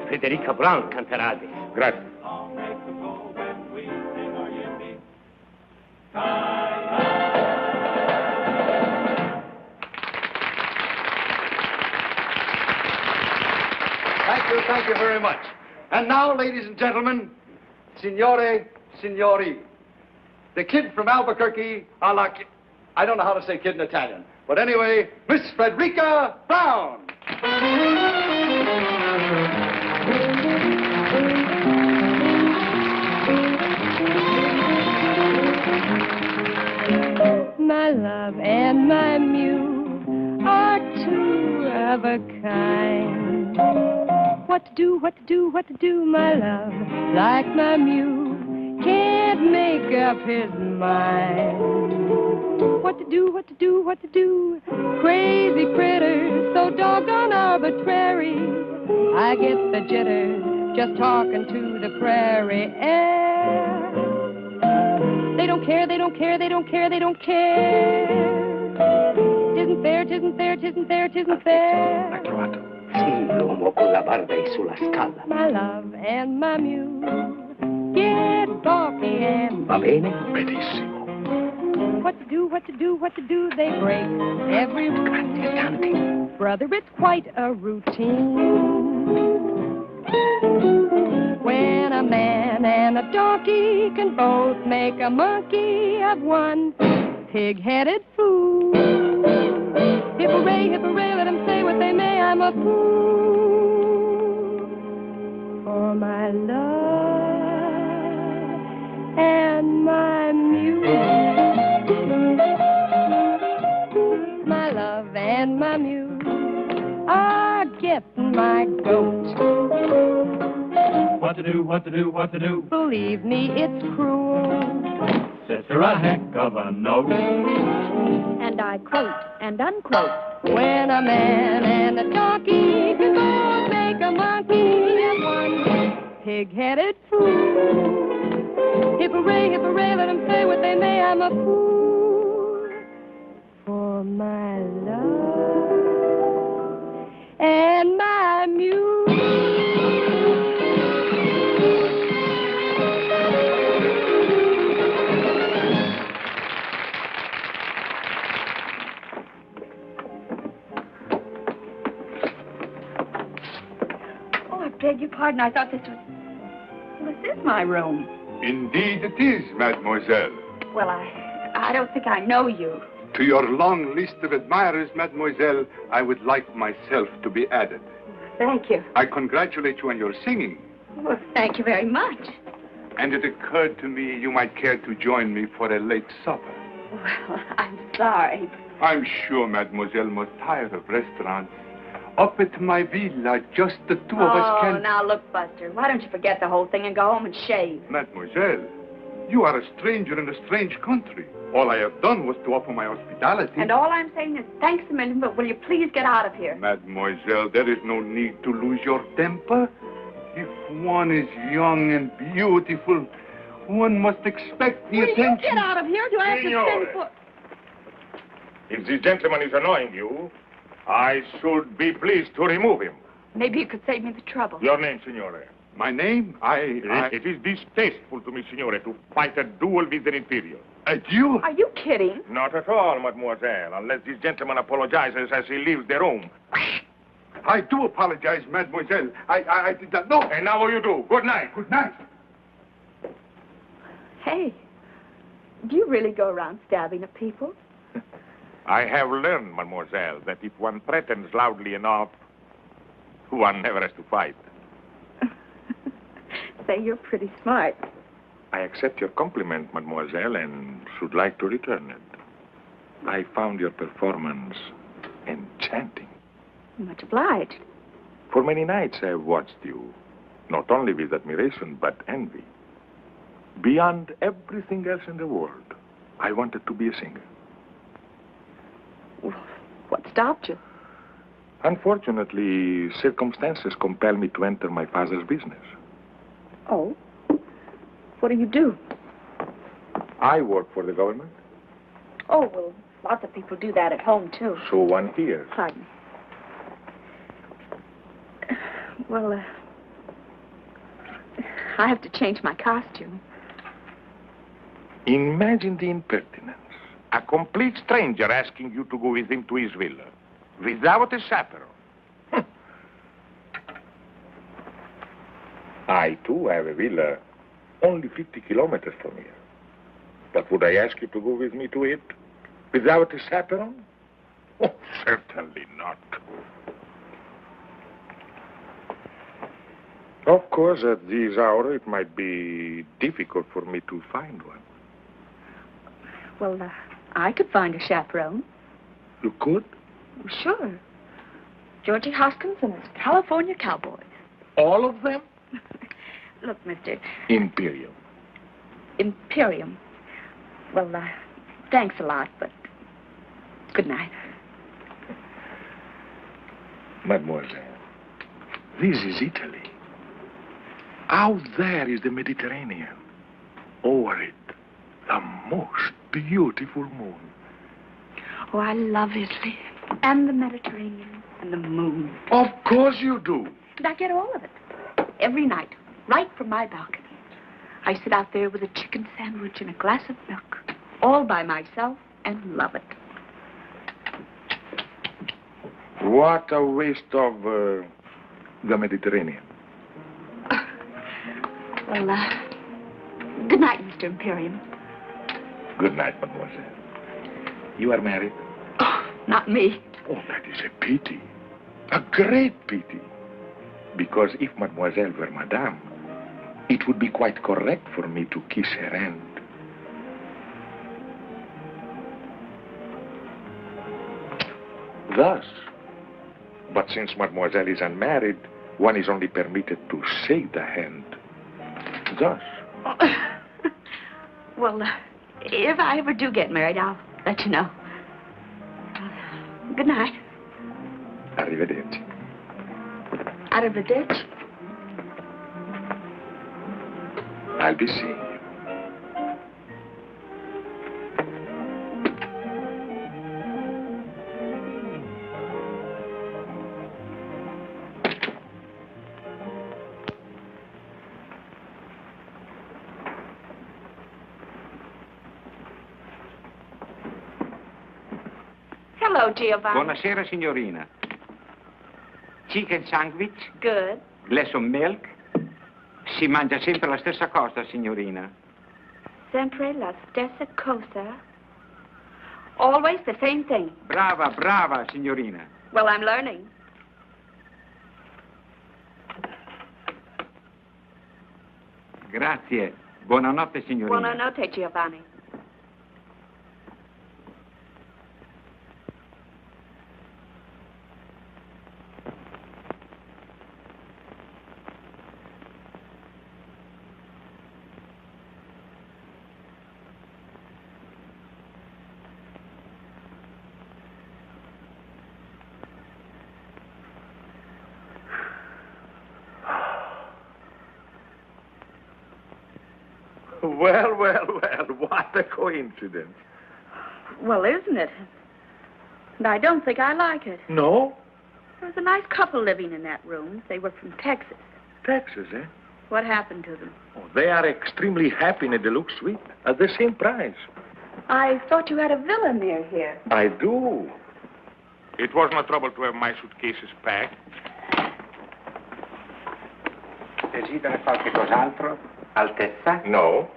Federica Brown canterà adesso. Grazie. Thank you very much. And now, ladies and gentlemen, signore, signori, the kid from Albuquerque, I don't know how to say kid in Italian, but anyway, Miss Frederica Brown. My love and my muse are two of a kind. What to do, what to do, what to do, my love, like my muse, can't make up his mind. What to do, what to do, what to do, crazy critters, so doggone arbitrary. I get the jitters just talking to the prairie air. They don't care, they don't care, they don't care, they don't care. Tisn't fair, tisn't fair, tisn't fair, tisn't fair. Sì, l'uomo con la barba è sulla scala. My love and my muse get balky and... Va bene? Benissimo. What to do, what to do, what to do, they break every rule. Brother, it's quite a routine. When a man and a donkey can both make a monkey of one pig-headed fool. Hip-hooray, let them say what they may, I'm a fool for my love and my muse. My love and my muse are getting my goat. What to do, what to do, what to do? Believe me, it's cruel. Sets her a heck of a note. And I quote and unquote. When a man and a donkey can both make a monkey of one pig-headed fool. Hip-hooray, let them say what they may, I'm a fool for my love and my muse. Beg your pardon, I thought this was... Well, this is my room. Indeed it is, mademoiselle. Well, I don't think I know you. To your long list of admirers, mademoiselle, I would like myself to be added. Thank you. I congratulate you on your singing. Well, thank you very much. And it occurred to me you might care to join me for a late supper. Well, I'm sorry. I'm sure mademoiselle must tire of restaurants. Up at my villa, just the two of us can... Oh, now look, Buster, why don't you forget the whole thing and go home and shave? Mademoiselle, you are a stranger in a strange country. All I have done was to offer my hospitality. And all I'm saying is thanks a million, but will you please get out of here? Mademoiselle, there is no need to lose your temper. If one is young and beautiful, one must expect the attention... Will you get out of here? Do I have to send for... If this gentleman is annoying you, I should be pleased to remove him. Maybe you could save me the trouble. Your name, signore? My name? It is distasteful to me, signore, to fight a duel with an inferior. A duel? Are you kidding? Not at all, mademoiselle, unless this gentleman apologizes as he leaves the room. I do apologize, mademoiselle. I did not know. And now what you do? Good night. Good night. Hey, do you really go around stabbing at people? I have learned, mademoiselle, that if one threatens loudly enough, one never has to fight. Say, you're pretty smart. I accept your compliment, mademoiselle, and should like to return it. I found your performance enchanting. Much obliged. For many nights I have watched you, not only with admiration, but envy. Beyond everything else in the world, I wanted to be a singer. What stopped you? Unfortunately, circumstances compel me to enter my father's business. Oh? What do you do? I work for the government. Oh, well, lots of people do that at home, too. So one hears. Pardon. Well, I have to change my costume. Imagine the impertinence. A complete stranger asking you to go with him to his villa. Without a chaperone. I, too, have a villa only 50 kilometers from here. But would I ask you to go with me to it? Without a chaperone? Oh, certainly not. Of course, at this hour, it might be difficult for me to find one. Well, I could find a chaperone. You could? Sure. Georgie Hoskins and his California Cowboys. All of them? Look, Mr. Imperium. Imperium. Well, thanks a lot, but good night. Mademoiselle, this is Italy. Out there is the Mediterranean. Over it, the most beautiful moon. Oh, I love Italy. And the Mediterranean. And the moon. Of course you do. And I get all of it. Every night. Right from my balcony. I sit out there with a chicken sandwich and a glass of milk. All by myself and love it. What a waste of the Mediterranean. Well, good night, Mr. Imperium. Good night, mademoiselle. You are married? Oh, not me. Oh, that is a pity. A great pity. Because if mademoiselle were madame, it would be quite correct for me to kiss her hand. Thus. But since mademoiselle is unmarried, one is only permitted to shake the hand. Thus. Well, if I ever do get married, I'll let you know. Good night. Arrivederci. Out of the ditch? I'll be seeing you. Hello, Giovanni. Buonasera, signorina. Chicken sandwich? Good. Glass of milk? Si mangia sempre la stessa cosa, signorina. Sempre la stessa cosa. Always the same thing. Brava, brava, signorina. Well, I'm learning. Grazie. Buonanotte, signorina. Buonanotte, Giovanni. Well, what a coincidence. Well, isn't it? And I don't think I like it. No? There was a nice couple living in that room. They were from Texas. Texas, eh? What happened to them? Oh, they are extremely happy in a deluxe suite at the same price. I thought you had a villa near here. I do. It was no trouble to have my suitcases packed. Desidera qualche cos'altro? Altezza? No.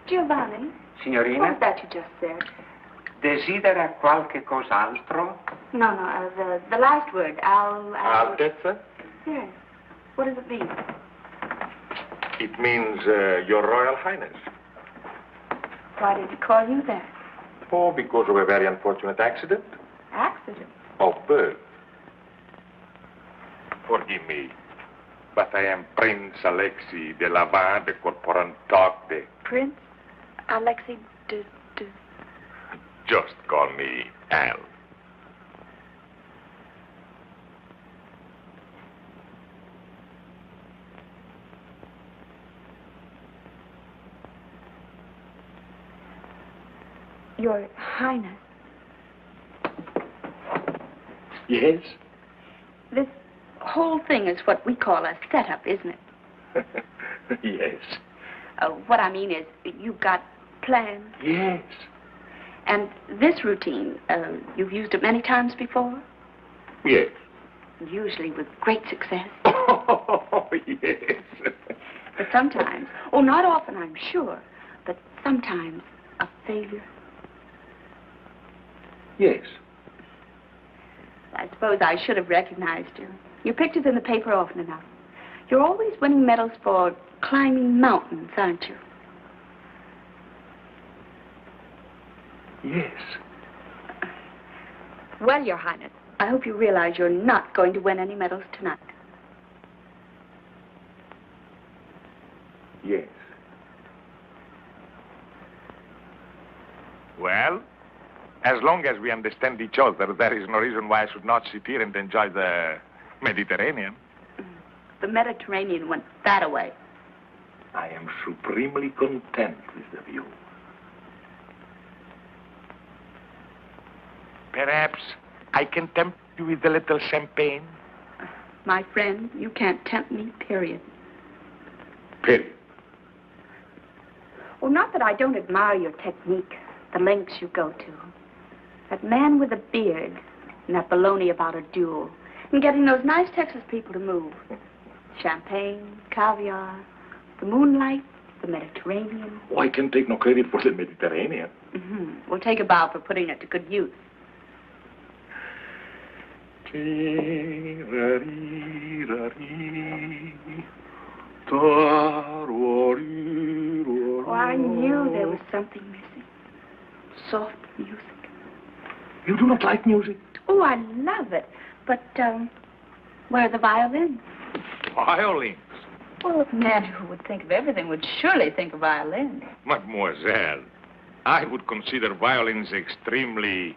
Giovanni? Signorina? What was that you just said? Desidera qualche cos'altro? No, the last word. Altezza? Yes. What does it mean? It means Your Royal Highness. Why did he call you that? Oh, because of a very unfortunate accident. Accident? Of birth. Forgive me, but I am Prince Alexei de Lavin de Corporantoc de... Prince Alexei de... Just call me Al. Your Highness. Yes? This whole thing is what we call a setup, isn't it? Yes. What I mean is, you've got plans. Yes. And this routine, you've used it many times before? Yes. Usually with great success. Oh, yes. But sometimes, not often, I'm sure, but sometimes a failure. Yes. I suppose I should have recognized you. Your picture's in the paper often enough. You're always winning medals for climbing mountains, aren't you? Yes. Well, Your Highness, I hope you realize you're not going to win any medals tonight. Yes. Well, as long as we understand each other, there is no reason why I should not sit here and enjoy the Mediterranean. The Mediterranean went that away. I am supremely content with the view. Perhaps I can tempt you with a little champagne? My friend, you can't tempt me, period. Period. Oh, not that I don't admire your technique, the lengths you go to. That man with a beard and that baloney about a duel and getting those nice Texas people to move. Champagne, caviar, the moonlight, the Mediterranean. Oh, I can take no credit for the Mediterranean. Mm-hmm. We'll take a bow for putting it to good use. Oh, I knew there was something missing. Soft music. You do not like music? Oh, I love it. But, where are the violins? Violins? Well, a man who would think of everything would surely think of violins. Mademoiselle, I would consider violins extremely,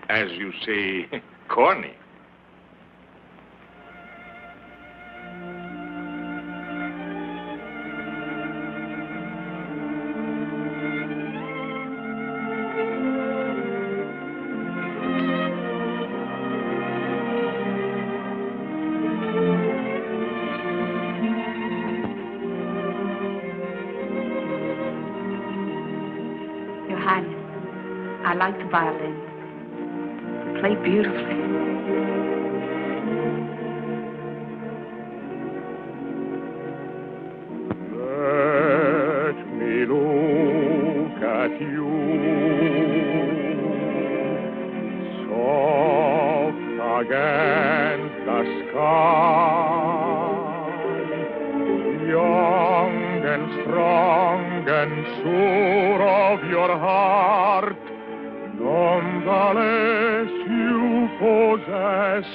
as you say, corny. Your Highness, I like the violin. They play beautifully. Let me look at you, soft against the sky, young and strong and sure of your heart. Nonetheless, you possess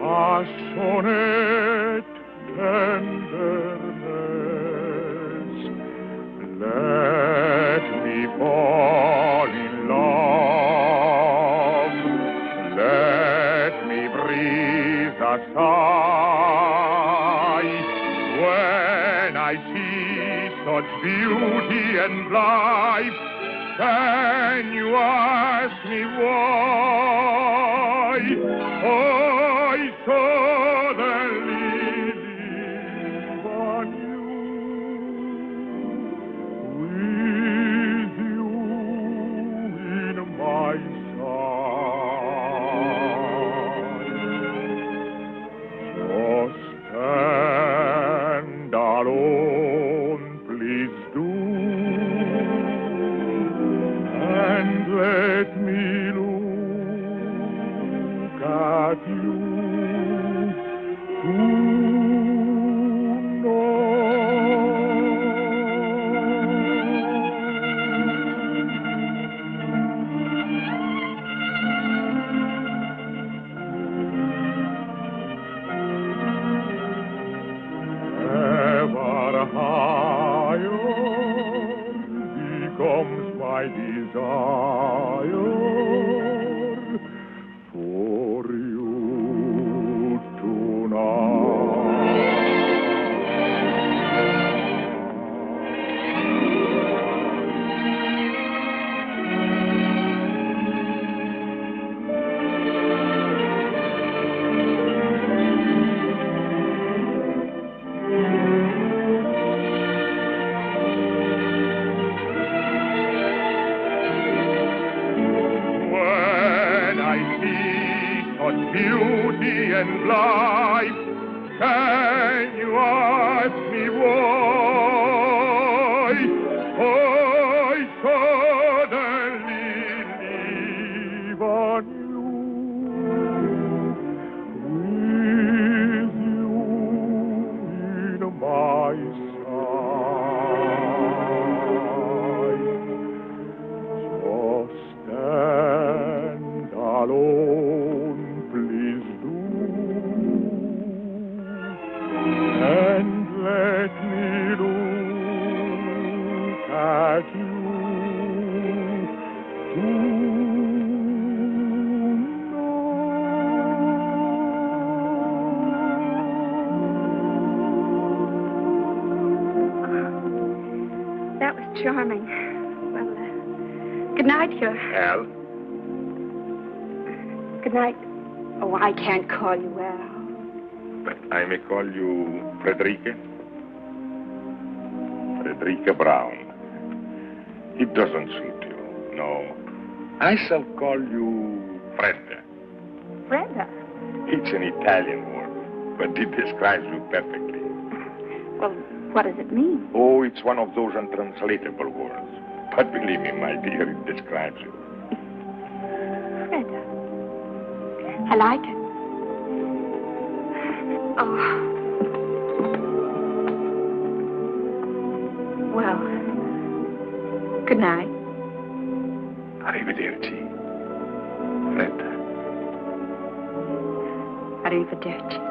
passionate tenderness. Let me fall in love. Let me breathe a sigh when I see such beauty and life. Can you ask me why I suddenly live on you, with you in my side? So stand alone, please do. And let me look at you ever higher becomes my desire for you tonight. look at you to That was charming. Well, good night, your... Al, Good night. Oh, I can't call you Al. but I may call you Frederica? Frederica Brown. It doesn't suit you, no. I shall call you Fredda. Brenda. It's an Italian word, but it describes you perfectly. Well, what does it mean? Oh, it's one of those untranslatable words. But believe me, my dear, it describes you. Brenda. I like it. Oh. Well, good night. Arrivederci. Fredda. Arrivederci.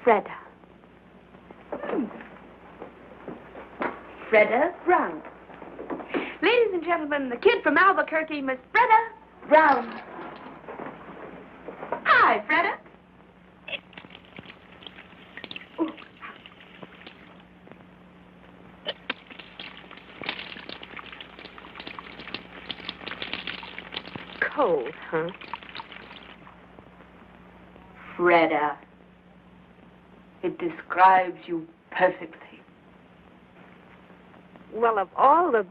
Freda. Freda Brown. Ladies and gentlemen, the kid from Albuquerque, Miss Freda Brown. Hi, Freda. Ooh. Cold, huh? Freda. It describes you perfectly. Well, of all the...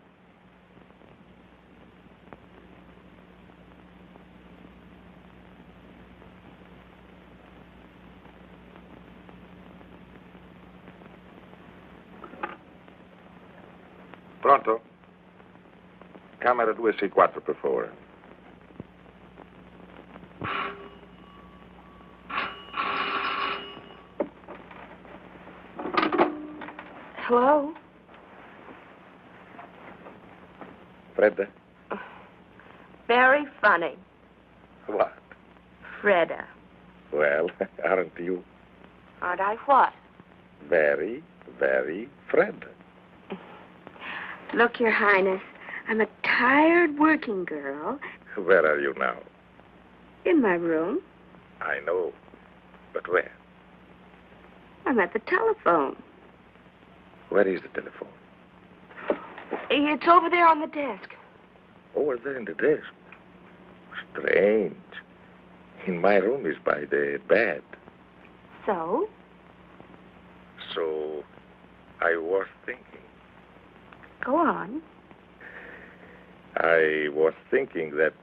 Pronto? Camera 264, per favore. Hello? Fredda? Very funny. What? Freda. Well, aren't you Aren't I what? very, very Fredda? Look, Your Highness, I'm a tired working girl Where are you now? in my room. I know. But where? I'm at the telephone. Where is the telephone? It's over there on the desk. Over there in the desk. Strange. In my room is by the bed. So? So, I was thinking. Go on. I was thinking that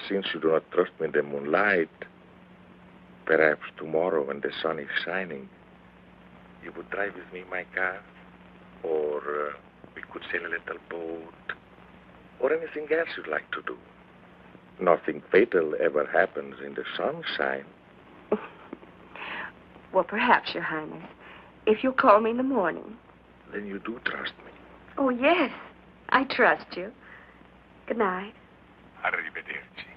since you do not trust me in the moonlight, perhaps tomorrow when the sun is shining, you would drive with me in my car, or we could sail a little boat, or anything else you'd like to do. Nothing fatal ever happens in the sunshine. Well, perhaps, Your Highness. If you'll call me in the morning. Then you do trust me. Oh, yes. I trust you. Good night. Arrivederci.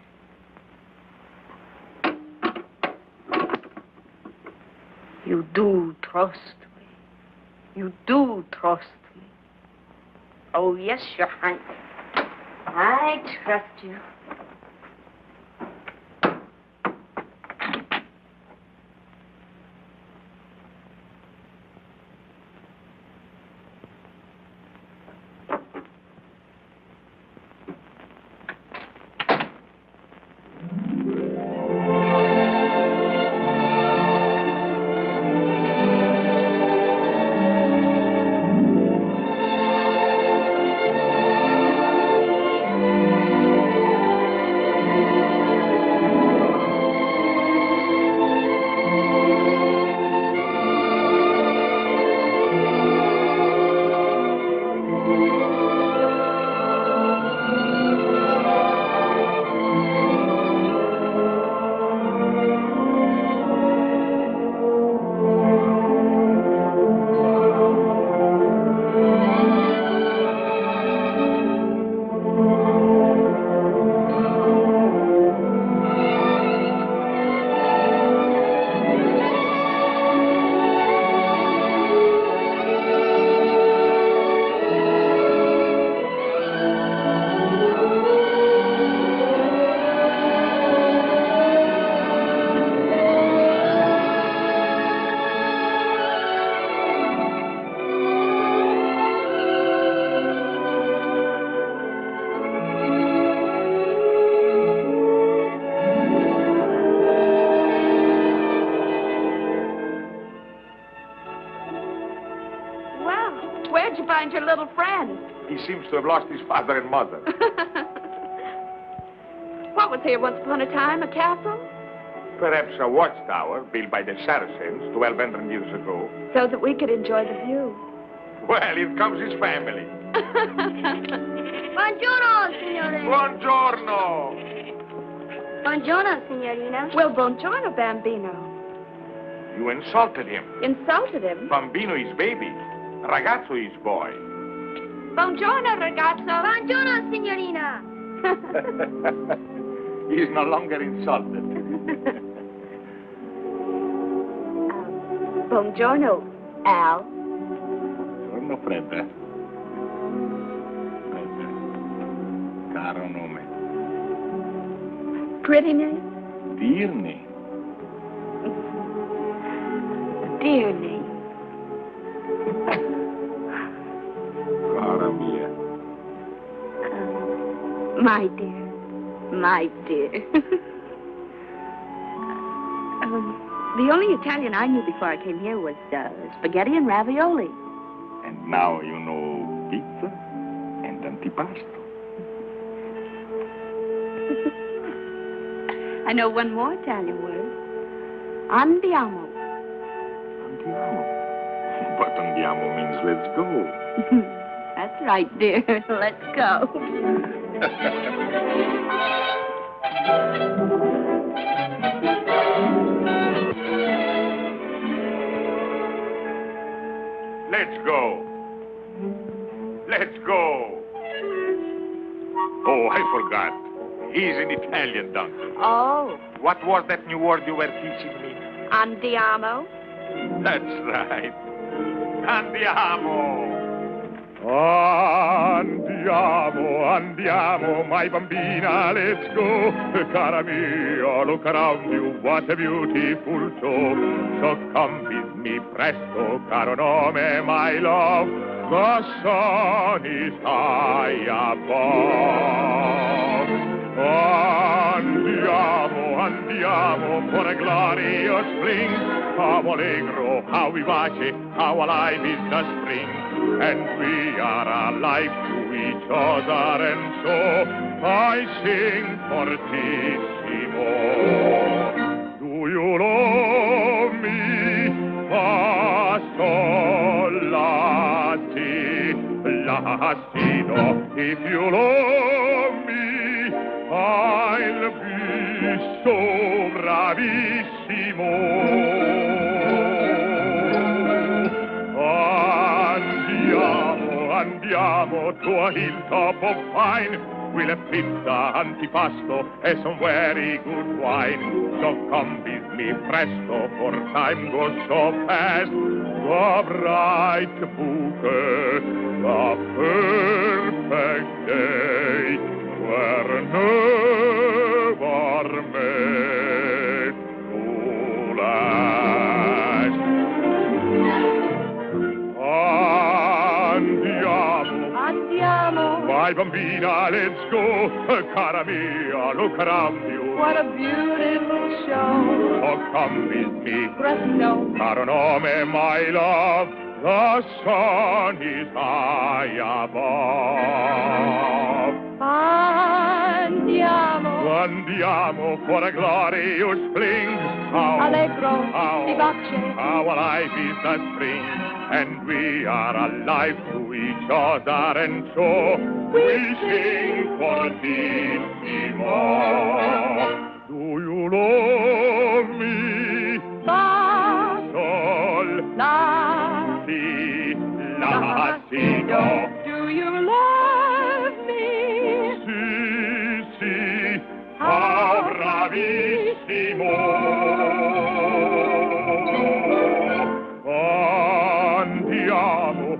You do trust me. You do trust me. Oh, yes, Your Highness. I trust you. your little friend? He seems to have lost his father and mother. What was here once upon a time? A castle? Perhaps a watchtower built by the Saracens 1,200 years ago. So that we could enjoy the view. Well, here comes his family. Buongiorno, signore. Buongiorno. Buongiorno, signorina. Well, buongiorno, Bambino. You insulted him. Insulted him? Bambino is baby. Ragazzo is boy. Buongiorno, ragazzo. Buongiorno, signorina. He is no longer insulted. Buongiorno, Al. Buongiorno, Fred. Fred. Caro nome. Pretty name? Dear name. Dear name. Cara mia. My dear. My dear. The only Italian I knew before I came here was spaghetti and ravioli. And now you know pizza and antipasto. I know one more Italian word. Andiamo. Andiamo. But andiamo means let's go. That's right, dear. Let's go. Let's go. Let's go. Oh, I forgot. He's an Italian donkey. Oh, What was that new word you were teaching me? andiamo. That's right. Andiamo. Andiamo, my bambina, let's go. Cara mia, look around you, what a beautiful show. So come with me presto, caro nome, my love. The sun is high above. Andiamo for a glorious spring. How allegro, how vivace, how alive is the spring. And we are alive to each other, and so I sing fortissimo. Do you love me? Fa, sol, la, si, la, si, do. If you love me, I'll be so bravissimo. Andiamo to a hilltop of pine. We'll have pizza, antipasto, and some very good wine. So come with me presto, for time goes so fast. The bright bouquet, the perfect day, were never made to last. Andiamo. My bambina, let's go. Cara mia, look around you. What a beautiful show. Oh, come with me. Presto. Caro nome, my love. The sun is high above. Andiamo for a glorious spring. How Allegro, vivace. How alive is the spring. And we are alive to each other, and so we sing fortissimo. Do you love me? Fa, Sol, la, si, la, si, do. do you love me? Si, how bravissimo.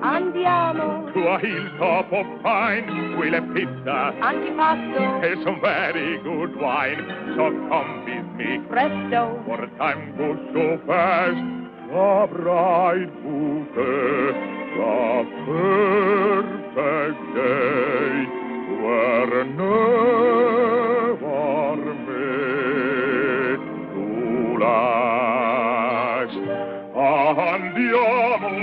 Andiamo. To a hilltop of pine, we'll have pizza Antipasto. and some very good wine. So come with me, Presto. for time goes so fast. The bright bouquet, the perfect day, were never made to last. Andiamo.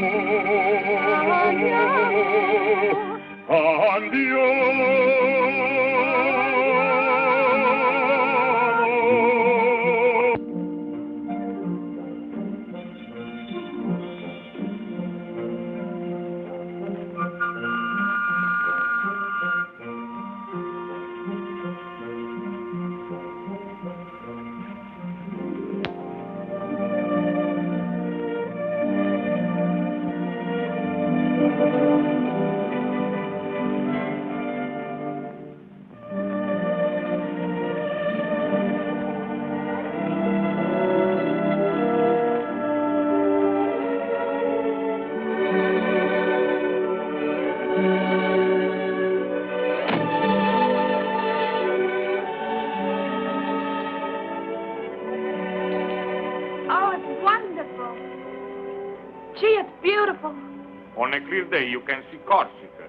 Oh, it's wonderful. Gee, it's beautiful. On a clear day, you can see Corsica.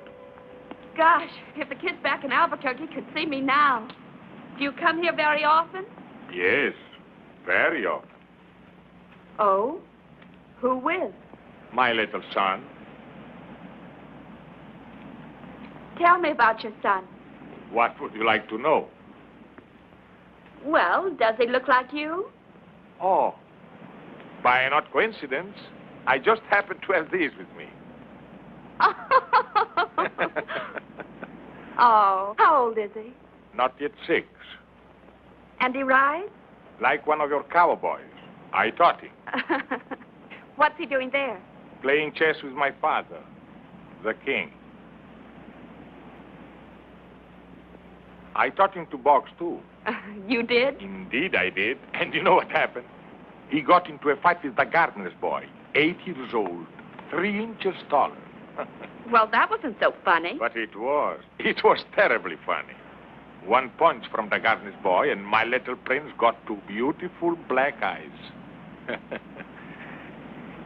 Gosh, if the kids back in Albuquerque could see me now. Do you come here very often? Yes, very often. Oh? Who with? My little son. Tell me about your son. What would you like to know? Well, does he look like you? Oh, by not coincidence, I just happened to have these with me. Oh, how old is he? Not yet 6. And he rides? Like one of your cowboys. I taught him. What's he doing there? Playing chess with my father, the king. I taught him to box, too. You did? Indeed, I did. And you know what happened? He got into a fight with the gardener's boy, 8 years old, 3 inches taller. Well, that wasn't so funny. But it was. It was terribly funny. One punch from the gardener's boy, and my little prince got 2 beautiful black eyes.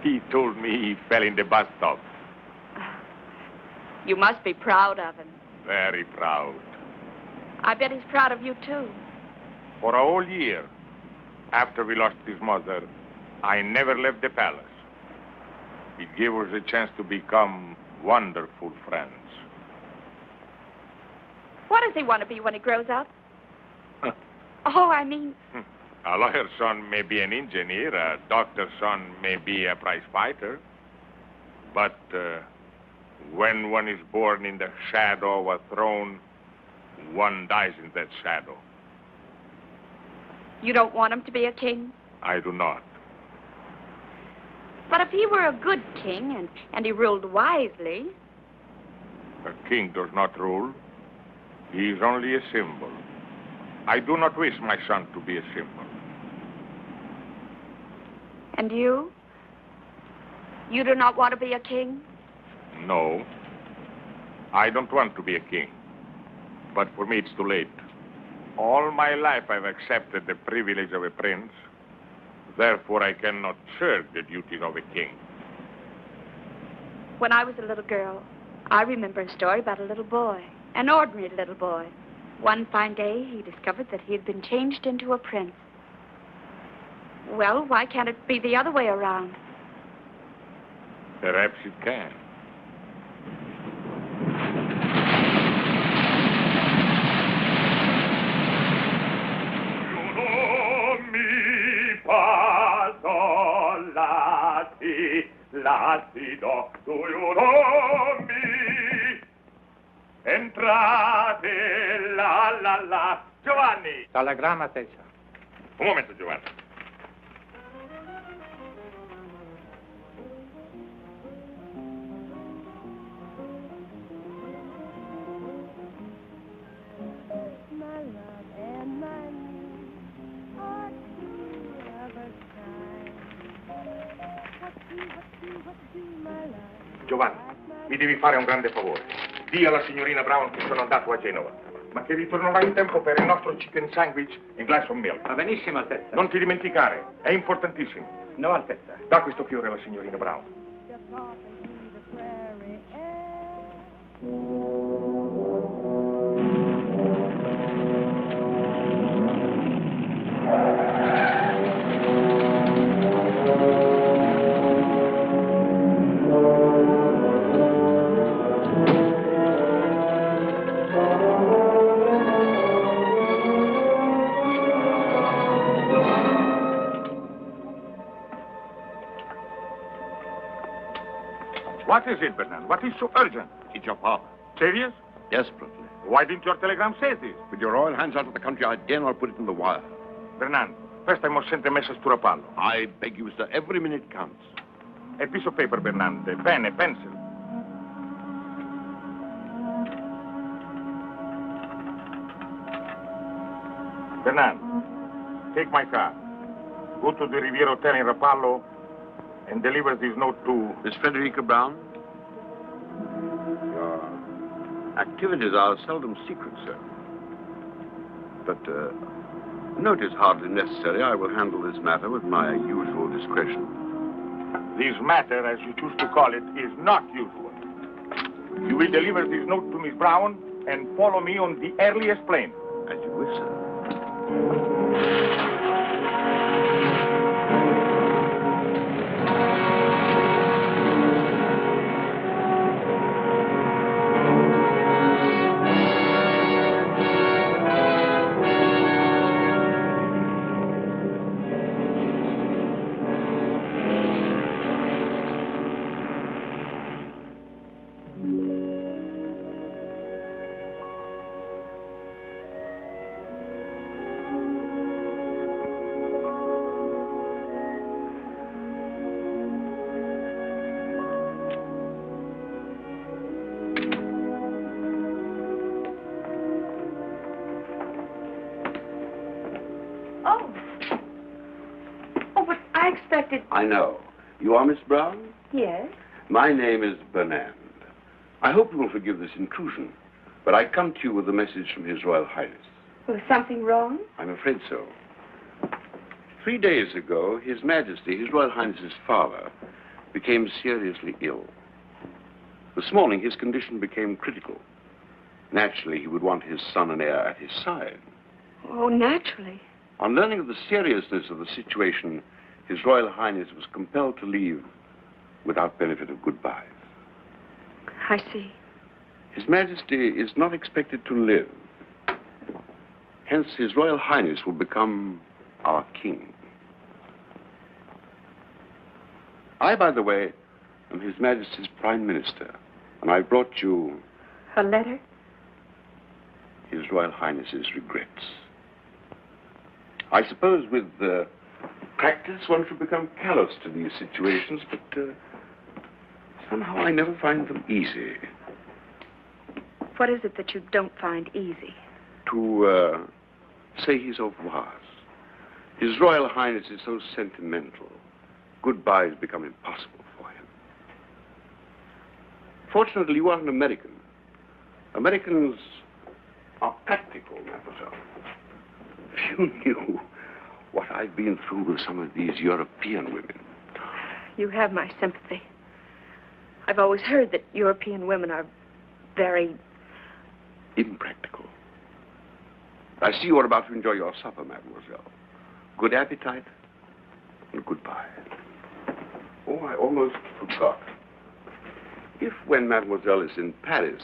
He told me he fell in the bathtub. You must be proud of him. Very proud. I bet he's proud of you, too. For a whole year, after we lost his mother, I never left the palace. It gave us a chance to become wonderful friends. What does he want to be when he grows up? Oh, I mean... A lawyer's son may be an engineer, a doctor's son may be a prize fighter. But when one is born in the shadow of a throne, one dies in that shadow. You don't want him to be a king? I do not. But if he were a good king and he ruled wisely... A king does not rule. He is only a symbol. I do not wish my son to be a symbol. And you? You do not want to be a king? No. I don't want to be a king. But for me, it's too late. All my life, I've accepted the privilege of a prince. Therefore, I cannot shirk the duties of a king. When I was a little girl, I remember a story about a little boy, an ordinary little boy. One fine day, he discovered that he had been changed into a prince. Well, why can't it be the other way around? Perhaps it can. Latido, do you know me? Entrate, la. Giovanni! Telegramma, Tessa. Un momento, Giovanni. My love and my need are two lovers' time. What do, my love? Giovanni, mi devi fare un grande favore. Dì alla signorina Brown che sono andato a Genova, ma che ritornerò in tempo per il nostro chicken sandwich e glass of milk. Va benissimo, Altezza. Non ti dimenticare, è importantissimo. No, Altezza. Da questo fiore alla signorina Brown. Just off into the prairie air. What is it, Bernard? What is so urgent? It's your father. Serious? Desperately. Why didn't your telegram say this? With your royal hands out of the country, I dare not put it in the wire. Bernard, first I must send a message to Rapallo. I beg you, sir, every minute counts. A piece of paper, Bernard, a pen, a pencil. Bernard, take my car. Go to the Riviera Hotel in Rapallo and deliver this note to... Miss Frederica Brown? Your activities are seldom secret, sir. But note is hardly necessary. I will handle this matter with my usual discretion. This matter, as you choose to call it, is not usual. You will deliver this note to Miss Brown and follow me on the earliest plane. As you wish, sir. I know. You are Miss Brown? Yes. My name is Bernard. I hope you will forgive this intrusion, but I come to you with a message from His Royal Highness. Was something wrong? I'm afraid so. 3 days ago, His Majesty, His Royal Highness's father, became seriously ill. This morning, his condition became critical. Naturally, he would want his son and heir at his side. Oh, naturally. On learning of the seriousness of the situation, His Royal Highness was compelled to leave without benefit of goodbyes. I see. His Majesty is not expected to live. Hence, His Royal Highness will become our king. I, by the way, am His Majesty's Prime Minister, and I brought you... A letter? His Royal Highness's regrets. I suppose with practice one should become callous to these situations, but somehow I never find them easy. What is it that you don't find easy? To say his au revoirs. His Royal Highness is so sentimental. Goodbyes become impossible for him. Fortunately, you are an American. Americans are practical, mademoiselle. If you knew what I've been through with some of these European women. You have my sympathy. I've always heard that European women are very... impractical. I see you are about to enjoy your supper, mademoiselle. Good appetite and goodbye. Oh, I almost forgot. If, when mademoiselle is in Paris,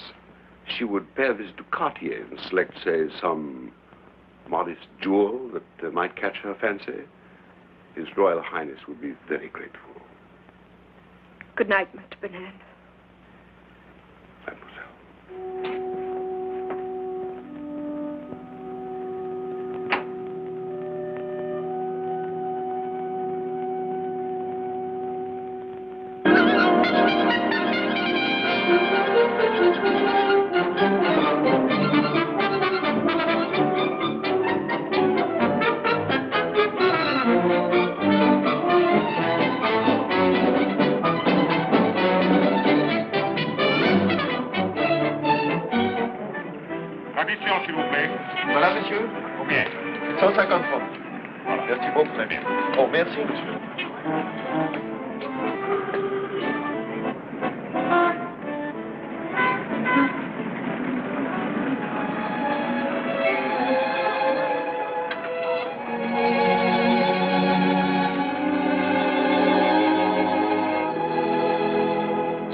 she would pay a visit to Cartier and select, say, some modest jewel that might catch her fancy, His Royal Highness would be very grateful. Good night, Mr. Bernard. Mademoiselle. Addition, s'il vous plaît. Voilà, monsieur. Combien? 150 francs. Voilà. Merci beaucoup. Très bien. Oh, merci, monsieur.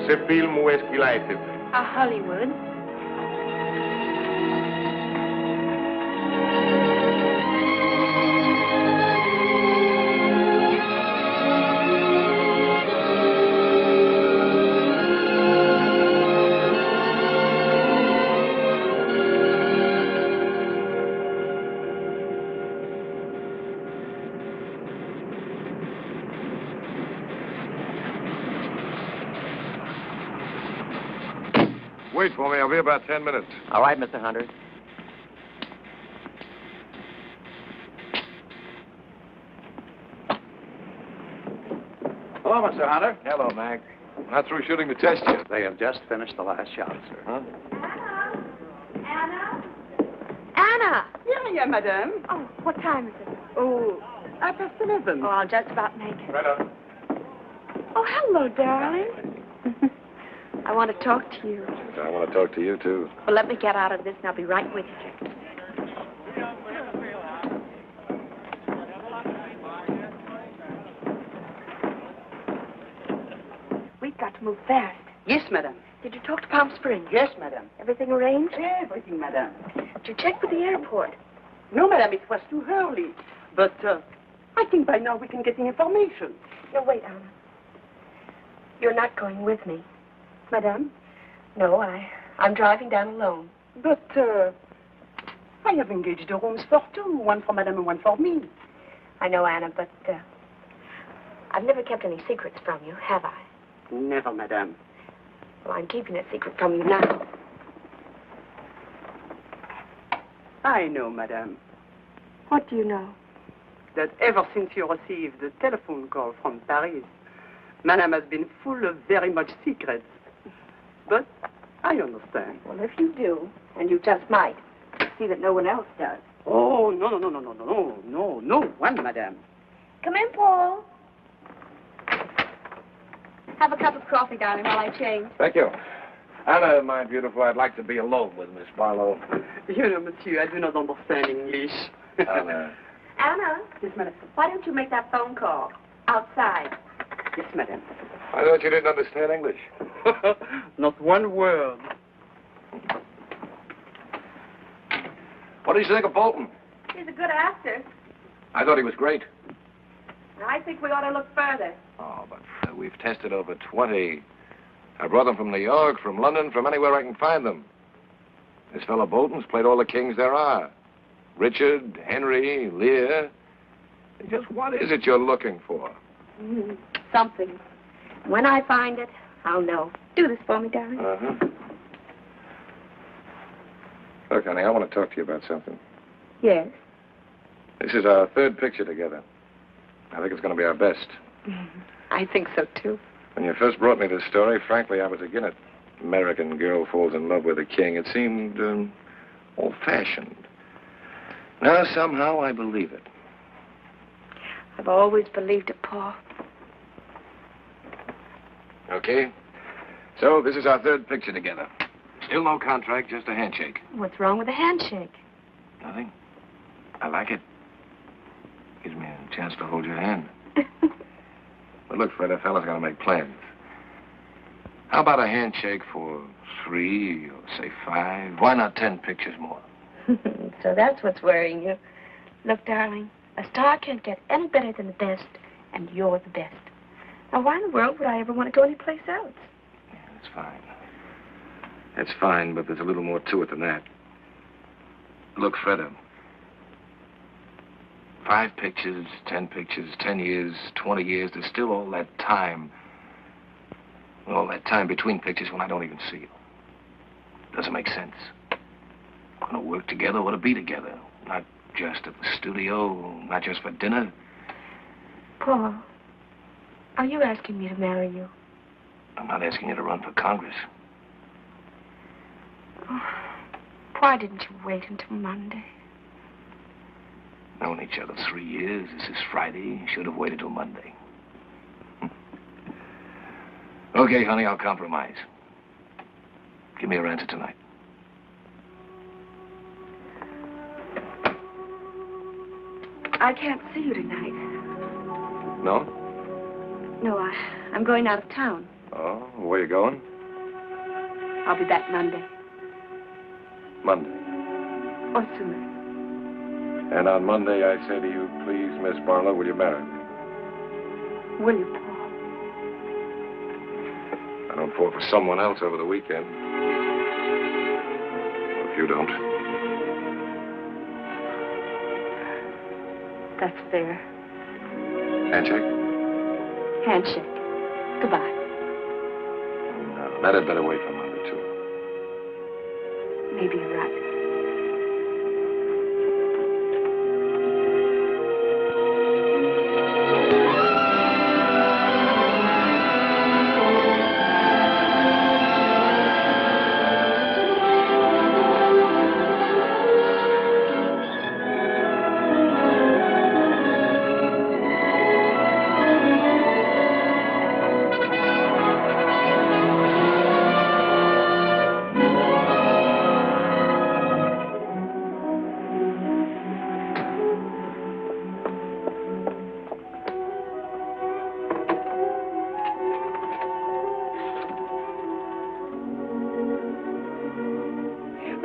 Ce film, où est-ce qu'il a été fait? À Hollywood. Wait for me. I'll be about 10 minutes. All right, Mr. Hunter. Hello, Mr. Hunter. Hello, Mac. Not through shooting the test yet. They have just finished the last shot, sir. Huh? Anna! Yeah, madame. Oh, what time is it? Oh, 11:30. Oh, I'll just about make it. Right on. Oh, hello, darling. I want to talk to you. I want to talk to you, too. Well, let me get out of this and I'll be right with you. We've got to move fast. Yes, madame. Did you talk to Palm Springs? Yes, madame. Everything arranged? Everything, madame. Did you check with the airport? No, madame, it was too early. But I think by now we can get the information. No, wait, Anna. You're not going with me. Madame? No, I'm driving down alone. But I have engaged the rooms for two. One for madame and one for me. I know, Anna, but I've never kept any secrets from you, have I? Never, madame. Well, I'm keeping a secret from you now. I know, madame, What do you know? that ever since you received the telephone call from Paris, madame has been full of very much secrets. But I understand. Well, if you do, and you just might, see that no one else does. Oh, no one, madame. Come in, Paul. Have a cup of coffee, darling, while I change. Thank you. Anna, my beautiful, I'd like to be alone with Miss Barlow. You know, monsieur, I do not understand English. Anna. Anna, Yes, madame. why don't you make that phone call outside? Yes, madame. I thought you didn't understand English. Not one word. What do you think of Bolton? He's a good actor. I thought he was great. I think we ought to look further. Oh, but we've tested over 20. I brought them from New York, from London, from anywhere I can find them. This fellow Bolton's played all the kings there are. Richard, Henry, Lear. Just what is it you're looking for? Something. When I find it, I'll know. Do this for me, darling. Uh-huh. Look, honey, I want to talk to you about something. Yes. This is our third picture together. I think it's going to be our best. I think so, too. When you first brought me this story, frankly, I was against it. American girl falls in love with a king. It seemed old-fashioned. Now, somehow, I believe it. I've always believed it, Paul. Okay? So, this is our third picture together. Still no contract, just a handshake. What's wrong with a handshake? Nothing. I like it. Gives me a chance to hold your hand. But look, Fred, a fella's got to make plans. How about a handshake for 3 or, say, 5? Why not 10 pictures more? So that's what's worrying you. Look, darling, a star can't get any better than the best, and you're the best. Now, why in the world would I ever want to go anyplace else? Yeah, that's fine. That's fine, but there's a little more to it than that. Look, Fred, 5 pictures, 10 pictures, 10 years, 20 years, there's still all that time. All that time between pictures when I don't even see you. Doesn't make sense. Want to work together, want to be together. Not just at the studio, not just for dinner. Paul, are you asking me to marry you? I'm not asking you to run for Congress. Oh, why didn't you wait until Monday? Known each other 3 years. This is Friday. Should have waited till Monday. Okay, honey, I'll compromise. Give me your answer tonight. I can't see you tonight. No? No, I'm going out of town. Oh, where you going? I'll be back Monday. Monday. Or sooner. And on Monday, I say to you, please, Miss Barlow, will you marry me? Will you, Paul? I don't fall for someone else over the weekend. Well, if you don't. That's fair. Handshake? Handshake. Goodbye. No, that had better wait for Monday, too. Maybe you're right.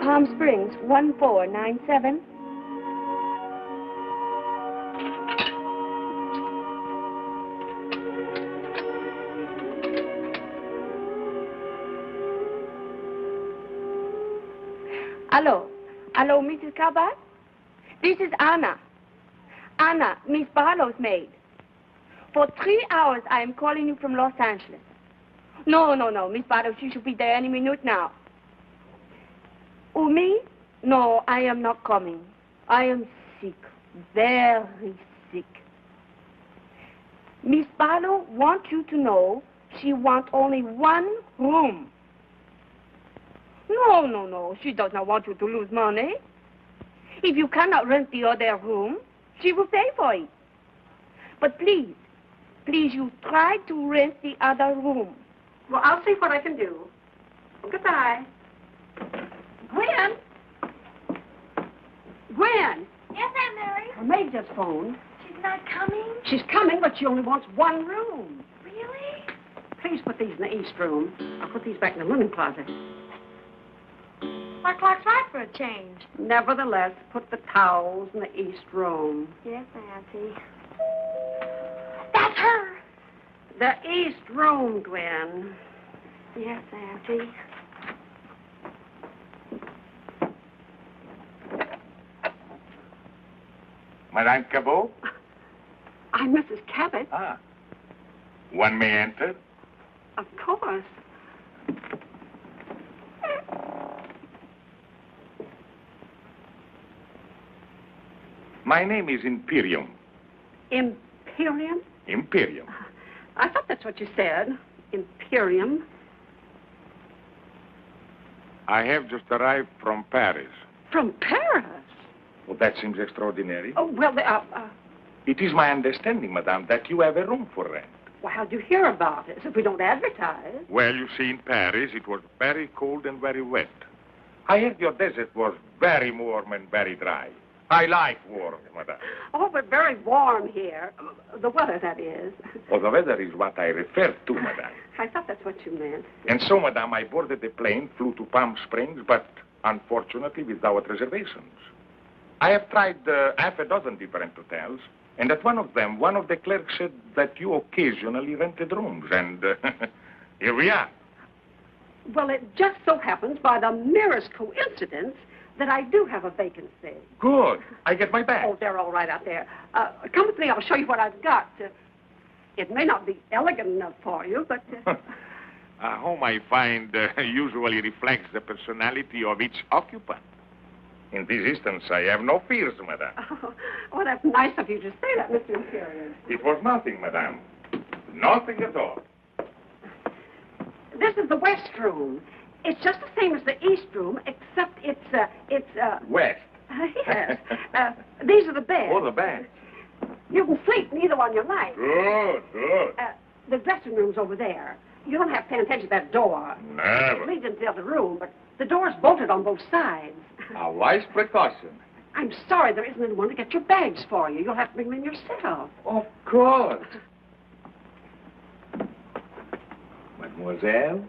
Palm Springs, 1497. Hello, Mrs. Cabot? This is Anna. Anna, Miss Barlow's maid. For 3 hours, I am calling you from Los Angeles. No, Miss Barlow, she should be there any minute now. Oh, me? No, I am not coming. I am sick, very sick. Miss Barlow wants you to know she wants only one room. No, she does not want you to lose money. If you cannot rent the other room, she will pay for it. But please, you try to rent the other room. Well, I'll see what I can do. Goodbye. Gwen? Gwen? Yes, Aunt Mary? Her maid just phoned. She's not coming? She's coming, but she only wants one room. Really? Please put these in the east room. I'll put these back in the linen closet. My clock's right for a change. Nevertheless, put the towels in the east room. Yes, Auntie. That's her. The east room, Gwen. Yes, Auntie. Madame Cabot? I'm Mrs. Cabot. Ah. One may enter? Of course. My name is Imperium. Imperium? Imperium. I thought that's what you said. Imperium. I have just arrived from Paris. From Paris? Well, that seems extraordinary. Oh, well, It is my understanding, madame, that you have a room for rent. well, how'd you hear about it if we don't advertise? Well, you see, in Paris, it was very cold and very wet. I heard your desert was very warm and very dry. I like warm, madame. Oh, but very warm here. The weather, that is. Oh, the weather is what I refer to, madame. I thought that's what you meant. And so, madame, I boarded the plane, flew to Palm Springs, but unfortunately without reservations. I have tried half a dozen different hotels, and at one of them, one of the clerks said that you occasionally rented rooms, and here we are. Well, it just so happens, by the merest coincidence, that I do have a vacancy. Good. I get my bag. Oh, they're all right out there. Come with me. I'll show you what I've got. It may not be elegant enough for you, but... A home, I find, usually reflects the personality of each occupant. In this instance, I have no fears, madame. Oh, that's nice of you to say that, Mr. Imperium. It was nothing, madame. Nothing at all. This is the west room. It's just the same as the east room, except it's West. Yes. These are the beds. Oh, the beds. You can sleep in either one you like. Good. The dressing room's over there. You don't have to pay attention to that door. Never. It leads into the other room, but the door's bolted on both sides. A wise precaution. I'm sorry there isn't anyone to get your bags for you. You'll have to bring them in yourself. Of course. Mademoiselle?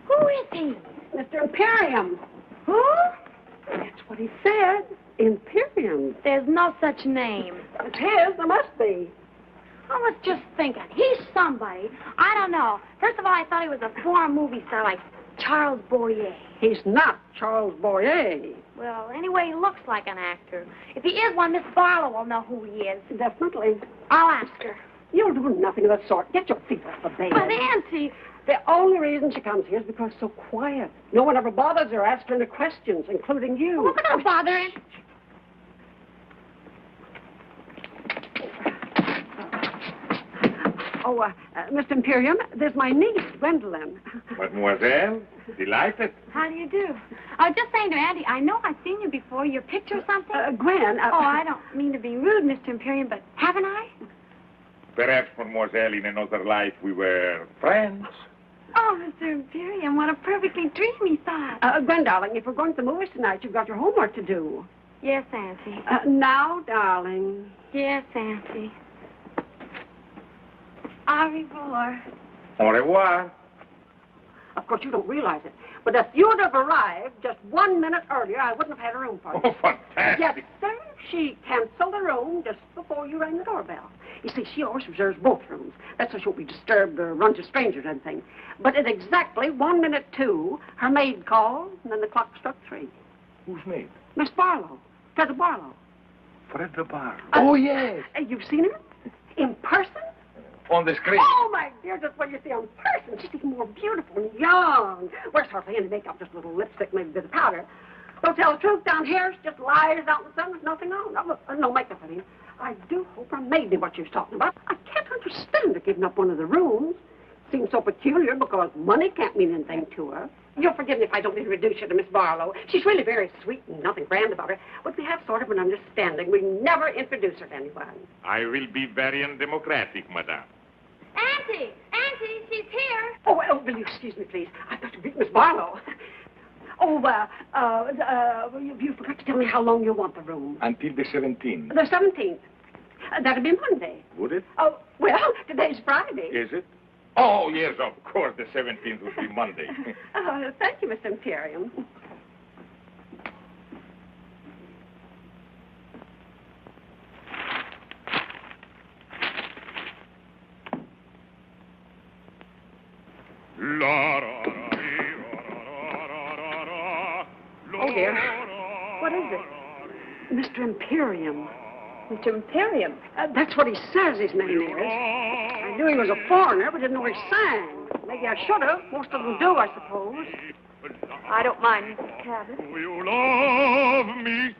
Who is he? Mr. Imperium. Who? That's what he said. Imperium. There's no such name. It's his. There must be. I was just thinking, he's somebody. I don't know. First of all, I thought he was a foreign movie star like Charles Boyer. He's not Charles Boyer. Well, anyway, he looks like an actor. If he is one, Miss Barlow will know who he is. Definitely. I'll ask her. You'll do nothing of the sort. Get your feet off the bed. But, Auntie... The only reason she comes here is because it's so quiet. No one ever bothers her, asks her any questions, including you. Well, we're not bothering. Oh, Mr. Imperium, there's my niece, Gwendolyn. Mademoiselle, delighted. How do you do? I was just saying to Auntie, I know I've seen you before. Your picture or something? Gwen. Oh, I don't mean to be rude, Mr. Imperium, but haven't I? Perhaps, Mademoiselle, in another life we were friends. Oh, Mr. Imperium, what a perfectly dreamy thought. Gwen, darling, if we're going to the movies tonight, you've got your homework to do. Yes, Auntie. Now, darling. Yes, Auntie. Au revoir. Au revoir. Of course, you don't realize it, but if you'd have arrived just 1 minute earlier, I wouldn't have had a room for you. Oh, fantastic. Yes, sir. She canceled the room just before you rang the doorbell. You see, she always reserves both rooms. That's so she won't be disturbed or run to strangers or anything. But at exactly 1 minute 2, her maid called, and then the clock struck 3. Who's maid? Miss Barlow. Fred Barlow. Fred Barlow. Oh, yes. You've seen her? In person? On the screen. Oh, my dear, just what you see on person. She's even more beautiful and young. Wears hardly any makeup, just a little lipstick, maybe a bit of powder. Don't tell the truth, down here, she just lies out in the sun with nothing on. No makeup, I mean. I do hope her maid knew what she was talking about. I can't understand her giving up one of the rooms. Seems so peculiar because money can't mean anything to her. You'll forgive me if I don't introduce you to Miss Barlow. She's really very sweet and nothing grand about her. But we have sort of an understanding. We never introduce her to anyone. I will be very undemocratic, madame. Auntie! Auntie, she's here. Oh, well, will you excuse me, please? I've got to meet Miss Barlow. Oh, you forgot to tell me how long you want the room. Until the 17th. The 17th. That'll be Monday. Would it? Oh, well, today's Friday. Is it? Oh, yes, of course, the 17th would be Monday. Thank you, Mr. Imperium. Oh, dear. What is it? Mr. Imperium. Mr. Imperium? That's what he says his name is. I knew he was a foreigner, but didn't know he sang. Maybe I should have. Most of them do, I suppose. I don't mind, Mrs. Cabot. Do you love me?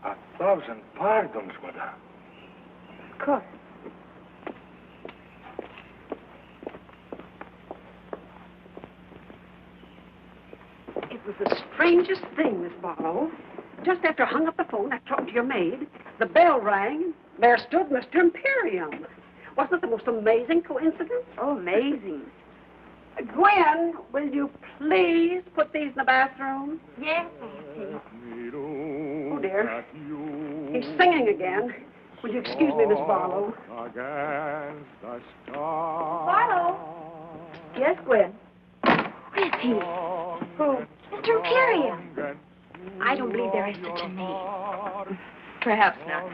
1,000 pardons, madame. Of course. It was the strangest thing, Miss Barlow. Just after I hung up the phone, I talked to your maid. The bell rang. There stood Mr. Imperium. Wasn't it the most amazing coincidence? Oh, amazing. Gwen, will you please put these in the bathroom? Yes, Auntie. Oh, dear. He's singing again. Will you excuse me, Miss Barlow? Barlow? Yes, Gwen? Where is he? Who? Mr. Imperium. I don't believe there is such a name. Perhaps not.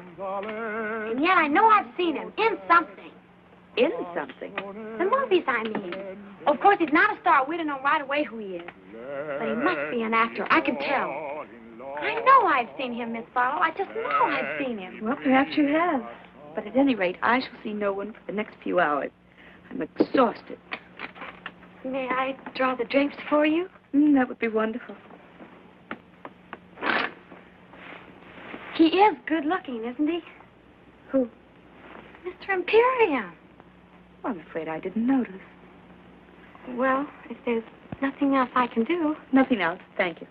And yet I know I've seen him in something. In something? The movies, I mean. Of course, he's not a star. We don't know right away who he is. But he must be an actor. I can tell. I know I've seen him, Miss Barlow. I just know I've seen him. Well, perhaps you have. But at any rate, I shall see no one for the next few hours. I'm exhausted. May I draw the drapes for you? That would be wonderful. He is good looking, isn't he? Who? Mr. Imperium. Well, I'm afraid I didn't notice. Well, if there's nothing else I can do. Nothing else. Thank you.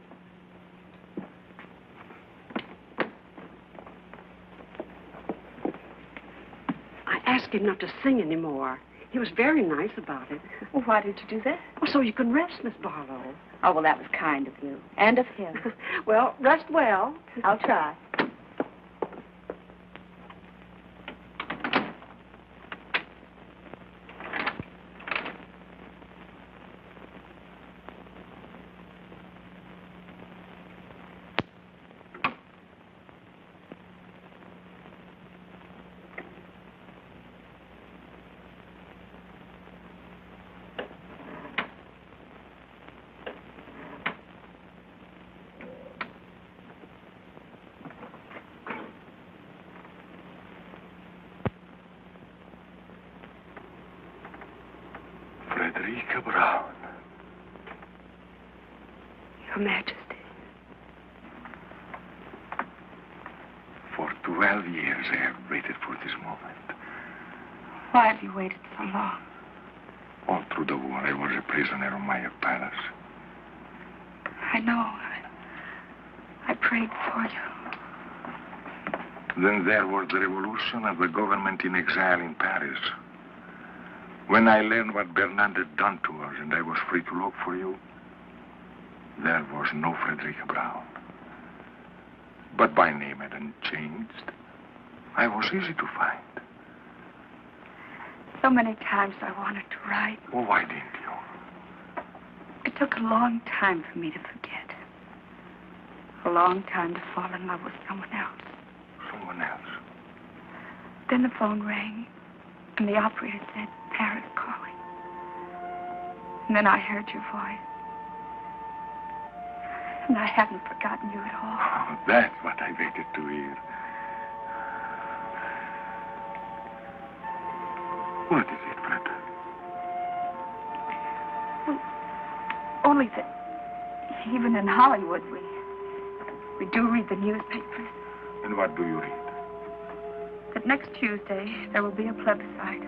I asked him not to sing anymore. He was very nice about it. Well, why did you do that? Well, so you can rest, Miss Barlow. Oh, well, that was kind of you. And of him. Well, rest well. I'll try. Her Majesty. For 12 years I have waited for this moment. Why have you waited so long? All through the war, I was a prisoner of my palace. I know. I prayed for you. Then there was the revolution and the government in exile in Paris. When I learned what Bernard had done to us and I was free to look for you, there was no Frederica Brown. But my name hadn't changed. I was easy to find. So many times I wanted to write. Well, why didn't you? It took a long time for me to forget. A long time to fall in love with someone else. Someone else? Then the phone rang, and the operator said, Paris calling. And then I heard your voice. And I haven't forgotten you at all. Oh, that's what I waited to hear. What is it, Fred? Well, only that even in Hollywood, we do read the newspapers. And what do you read? That next Tuesday, there will be a plebiscite.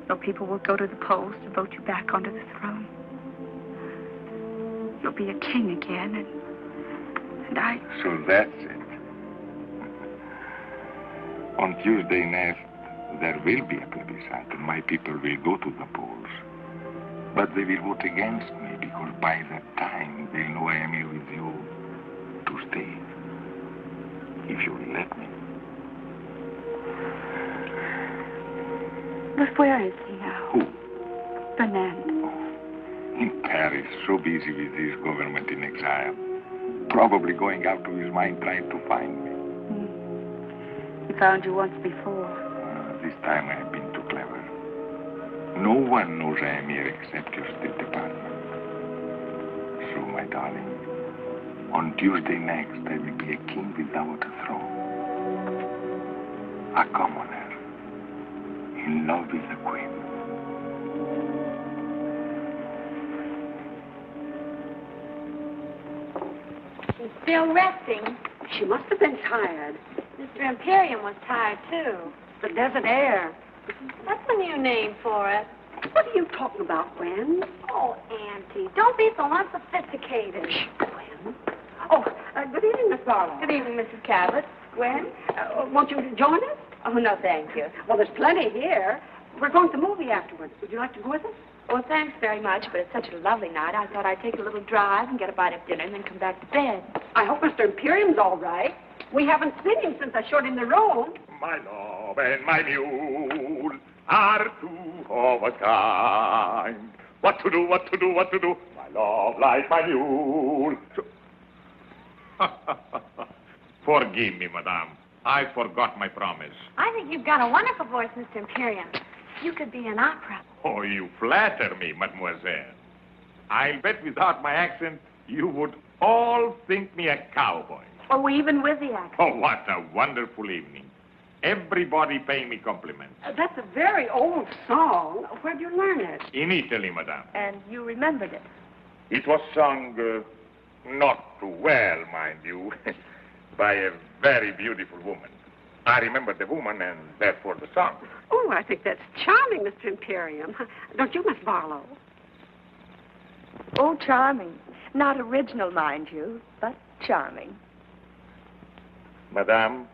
So people will go to the polls to vote you back onto the throne. You'll be a king again, and I... So that's it. On Tuesday next, there will be a plebiscite, and my people will go to the polls. But they will vote against me, because by that time, they'll know I am here with you to stay. If you will let me. But where is he now? Who? Fernand. In Paris, so busy with his government in exile. Probably going out of his mind trying to find me. He found you once before. This time I have been too clever. No one knows I am here except your State Department. So, my darling, on Tuesday next, I will be a king without a throne. A commoner. In love with the queen. She's still resting. She must have been tired. Mr. Imperium was tired, too. The desert air. That's a new name for it. What are you talking about, Gwen? Oh, Auntie, don't be so unsophisticated. Gwen? Oh, good evening, Miss Barlow. Good evening, Mrs. Cabot. Gwen, won't you join us? Oh, no, thank you. Well, there's plenty here. We're going to the movie afterwards. Would you like to go with us? Well, thanks very much, but it's such a lovely night. I thought I'd take a little drive and get a bite of dinner and then come back to bed. I hope Mr. Imperium's all right. We haven't seen him since I showed him the room. My love and my mule are two of a kind. What to do, what to do, what to do? My love like my mule. Forgive me, madame. I forgot my promise. I think you've got a wonderful voice, Mr. Imperium. You could be an opera. Oh, you flatter me, mademoiselle. I'll bet without my accent, you would all think me a cowboy. Oh, even with the accent. Oh, what a wonderful evening. Everybody pay me compliments. That's a very old song. Where'd you learn it? In Italy, madame. And you remembered it. It was sung not too well, mind you, by a very beautiful woman. I remember the woman and therefore the song. Oh, I think that's charming, Mr. Imperium. Don't you, Miss Barlow? Oh, charming. Not original, mind you, but charming. Madame,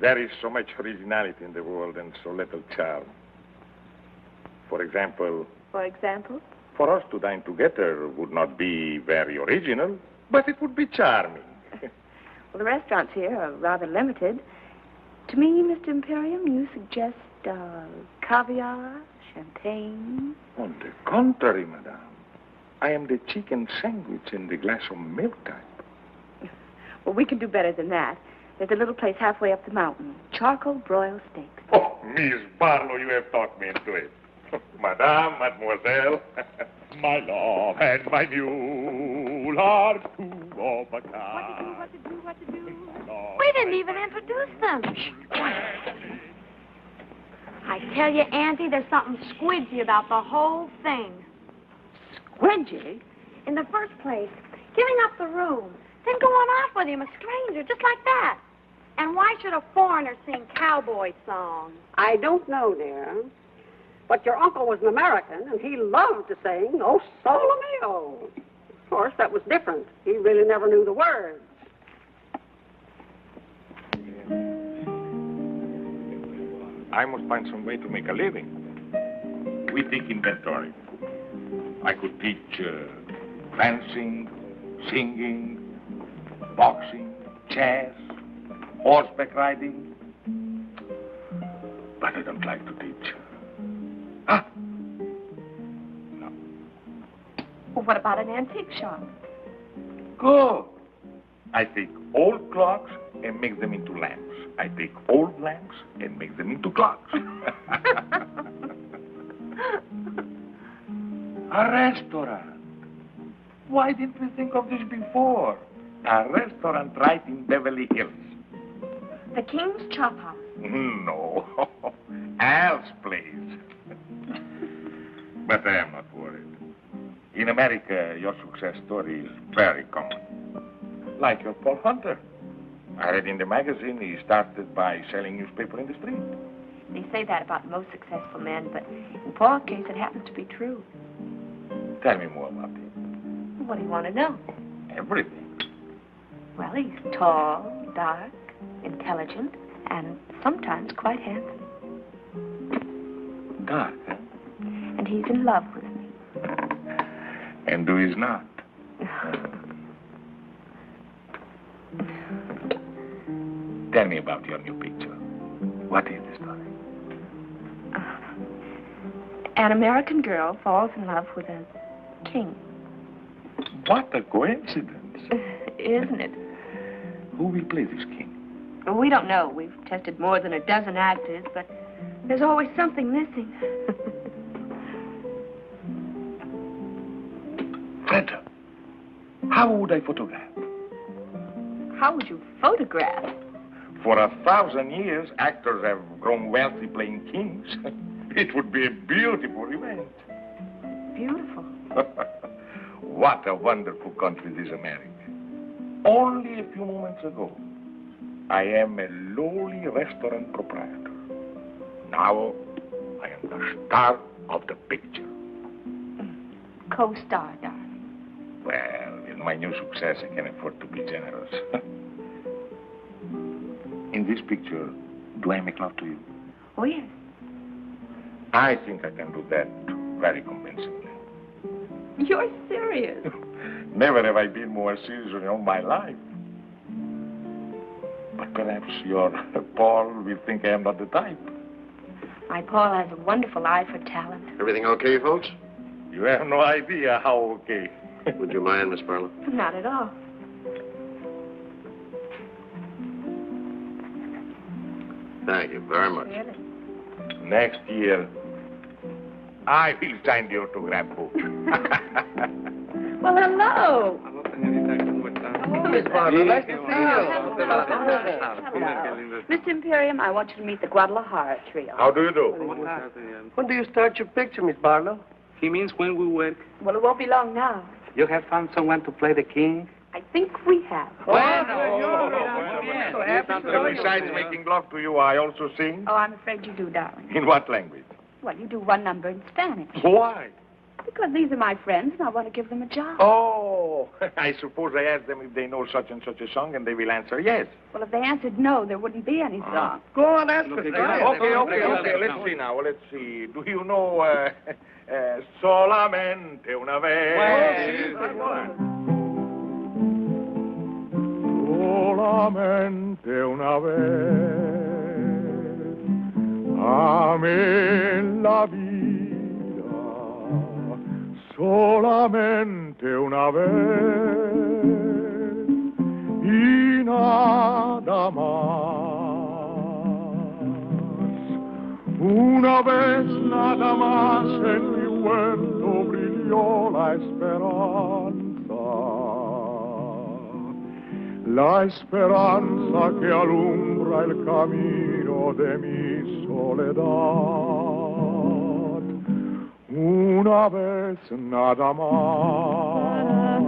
there is so much originality in the world and so little charm. For example? For example? For us to dine together would not be very original, but it would be charming. Well, the restaurants here are rather limited. To me, Mr. Imperium, you suggest caviar, champagne. On the contrary, madame. I am the chicken sandwich in the glass of milk type. Well, we can do better than that. There's a little place halfway up the mountain. Charcoal broiled steaks. Oh, Miss Barlow, you have talked me into it. Madame, mademoiselle. My love and my mule are two of a kind. What to do? We didn't even introduce them. I tell you, Auntie, there's something squidgy about the whole thing. Squidgy? In the first place, Giving up the room. Then going out with him, a stranger, just like that. And why should a foreigner sing cowboy songs? I don't know, dear. But your uncle was an American, and he loved to sing, "Oh, Sole Mio." Of course, that was different. He really never knew the words. I must find some way to make a living. We take inventory. I could teach fencing, singing, boxing, chess, horseback riding. But I don't like to teach. Well, what about an antique shop? Good. I take old clocks and make them into lamps. I take old lamps and make them into clocks. A restaurant. Why didn't we think of this before? A restaurant right in Beverly Hills. The King's Chop House. No. Al's place. But I am not worried. In America, your success story is very common. Like your Paul Hunter. I read in the magazine he started by selling newspaper in the street. They say that about most successful men, but in Paul's case, it happens to be true. Tell me more about him. What do you want to know? Everything. Well, he's tall, dark, intelligent, and sometimes quite handsome. Dark, huh? And he's in love with me. And who is not? Tell me about your new picture. What is the story? An American girl falls in love with a king. What a coincidence. Isn't it? Who will play this king? Well, we don't know. We've tested more than a dozen actors, but there's always something missing. Fred, how would I photograph? How would you photograph? For 1,000 years, actors have grown wealthy playing kings. It would be a beautiful event. Beautiful. What a wonderful country this America. Only a few moments ago, I am a lowly restaurant proprietor. Now, I am the star of the picture. Co-star, darling. Well, with my new success, I can afford to be generous. In this picture, do I make love to you? Oh, yes. I think I can do that very convincingly. You're serious. Never have I been more serious in all my life. But perhaps your Paul will think I am not the type. My Paul has a wonderful eye for talent. Everything okay, folks? You have no idea how okay. Would you mind, Miss Barlow? Not at all. Thank you very much. Really? Next year, I will sign the autograph book. Well, hello. Miss Barlow, nice to see Hello. Mr. Imperium, I want you to meet the Guadalajara trio. How do you do? When do you start your picture, Miss Barlow? He means when we work. Well, it won't be long now. You have found someone to play the king? I think we have. Besides making love to you, I also sing. Oh, I'm afraid you do, darling. In what language? Well, you do one number in Spanish. Why? Because these are my friends, and I want to give them a job. Oh, I suppose I asked them if they know such and such a song, and they will answer yes. Well, if they answered no, there wouldn't be any song. Go on, ask her. Okay. Let's see now. Let's see. Do you know Solamente una vez? Solamente una vez amé la vida, solamente una vez y nada más. Una vez nada más en mi huerto brilló la esperanza. La esperanza que alumbra el camino de mi soledad. Una vez nada más.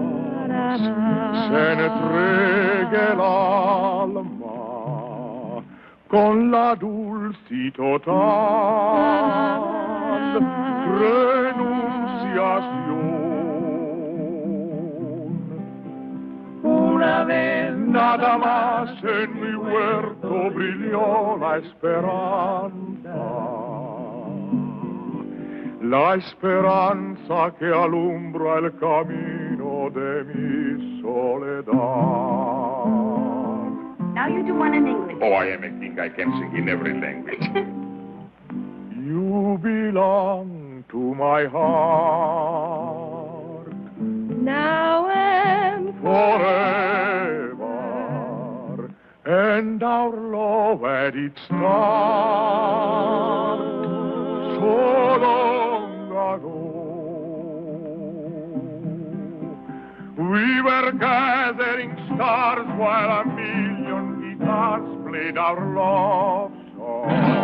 se ne treghe l'alma con la dulci total renunciación. Una vez nada más en mi huerto brilló la esperanza que alumbra el camino de mi soledad. Now you do one in English. Oh, I am a king. I can sing in every language. You belong to my heart Now and forever, and our love at its start so long ago. We were gathering stars while a million guitars played our love song.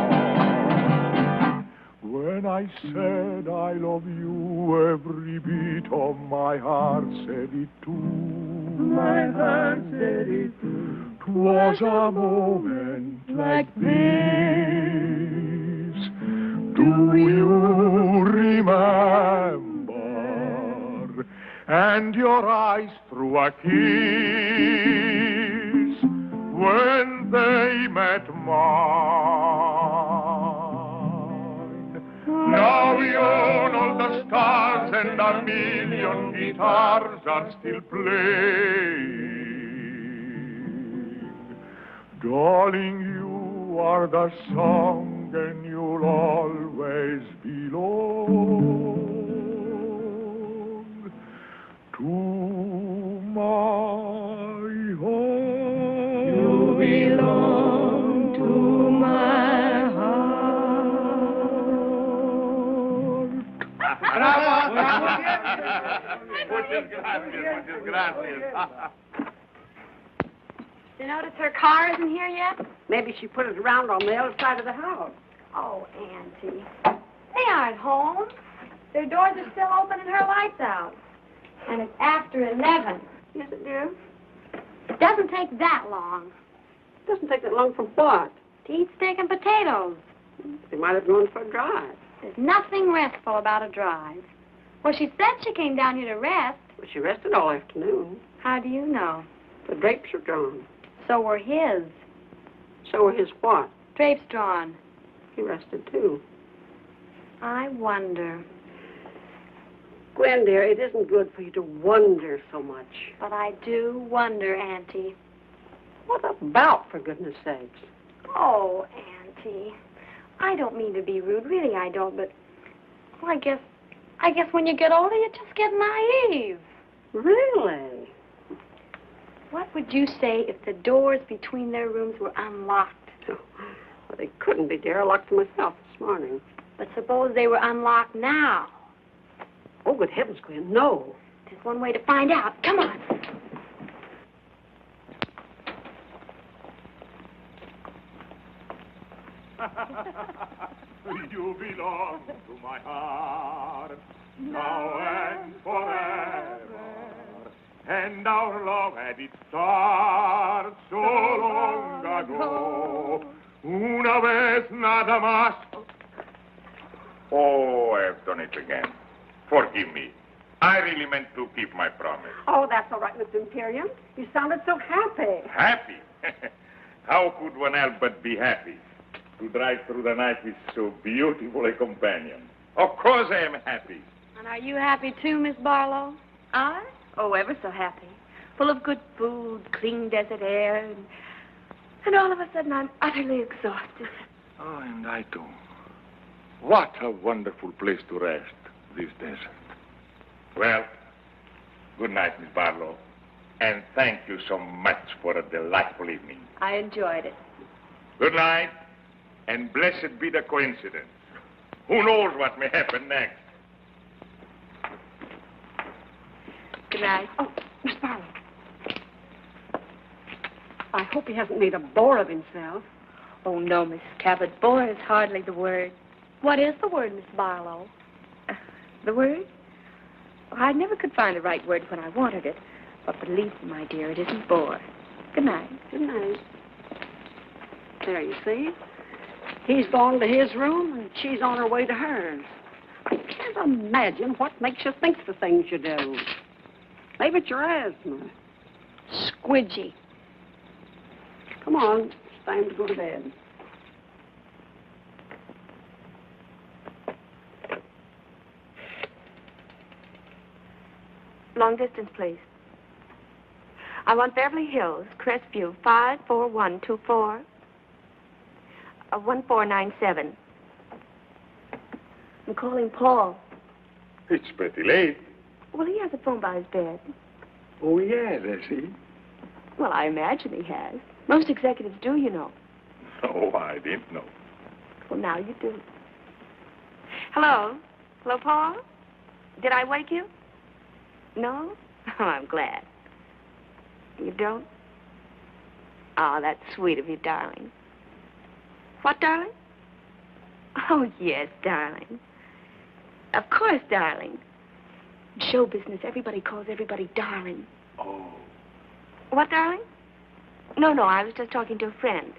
When I said I love you, every beat of my heart said it too. My heart said it too. 'Twas a moment like this. Do you remember? And your eyes threw a kiss when they met mine. Now beyond all the stars and a million guitars are still playing. Darling, you are the song and you'll always belong to my heart. you belong to my Muchas gracias. You notice her car isn't here yet? Maybe she put it around on the other side of the house. Oh, Auntie. They aren't home. Their doors are still open and her light's out. And it's after 11. Yes, it dear? It doesn't take that long. It doesn't take that long for what? To eat steak and potatoes. They might have gone for a drive. There's nothing restful about a drive. Well, she said she came down here to rest. Well, she rested all afternoon. How do you know? The drapes are drawn. So were his. So were his what? Drapes drawn. He rested, too. I wonder. Gwen, dear, it isn't good for you to wonder so much. But I do wonder, Auntie. What about, for goodness sakes? Oh, Auntie. I don't mean to be rude. Really, I don't, but... Well, I guess when you get older, you just get naive. Really? What would you say if the doors between their rooms were unlocked? Oh, well, they couldn't be, dear. I locked them myself this morning. But suppose they were unlocked now. Oh, good heavens, Gwen, no. There's one way to find out. Come on. You belong to my heart, now and forever. And our love had its start so long ago. Una vez nada más. Oh, I've done it again. Forgive me. I really meant to keep my promise. Oh, that's all right, Mr. Imperium. You sounded so happy. Happy? How could one help but be happy? To drive through the night with so beautiful a companion. Of course I am happy. And are you happy too, Miss Barlow? I? Oh, ever so happy. Full of good food, clean desert air, and all of a sudden I'm utterly exhausted. Oh, and I too. What a wonderful place to rest, this desert. Well, good night, Miss Barlow. And thank you so much for a delightful evening. I enjoyed it. Good night, and blessed be the coincidence. Who knows what may happen next? Good night. Oh, Miss Barlow. I hope he hasn't made a bore of himself. Oh, no, Miss Cabot. Bore is hardly the word. What is the word, Miss Barlow? The word? Oh, I never could find the right word when I wanted it. But believe me, my dear, it isn't bored. Good night. Good night. There, you see? He's gone to his room, and she's on her way to hers. I can't imagine what makes you think the things you do. Maybe it's your asthma. Squidgy. Come on, it's time to go to bed. Long distance, please. I want Beverly Hills, Crestview, 54124. 1497. I'm calling Paul. It's pretty late. Well, he has a phone by his bed. Oh, yes, I see. Well, I imagine he has. Most executives do, you know. Oh, I didn't know. Well, now you do. Hello? Hello, Paul? Did I wake you? No? Oh, I'm glad. You don't? Oh, that's sweet of you, darling. What, darling? Oh, yes, darling. Of course, darling. In show business, everybody calls everybody darling. Oh. What, darling? No, I was just talking to a friend.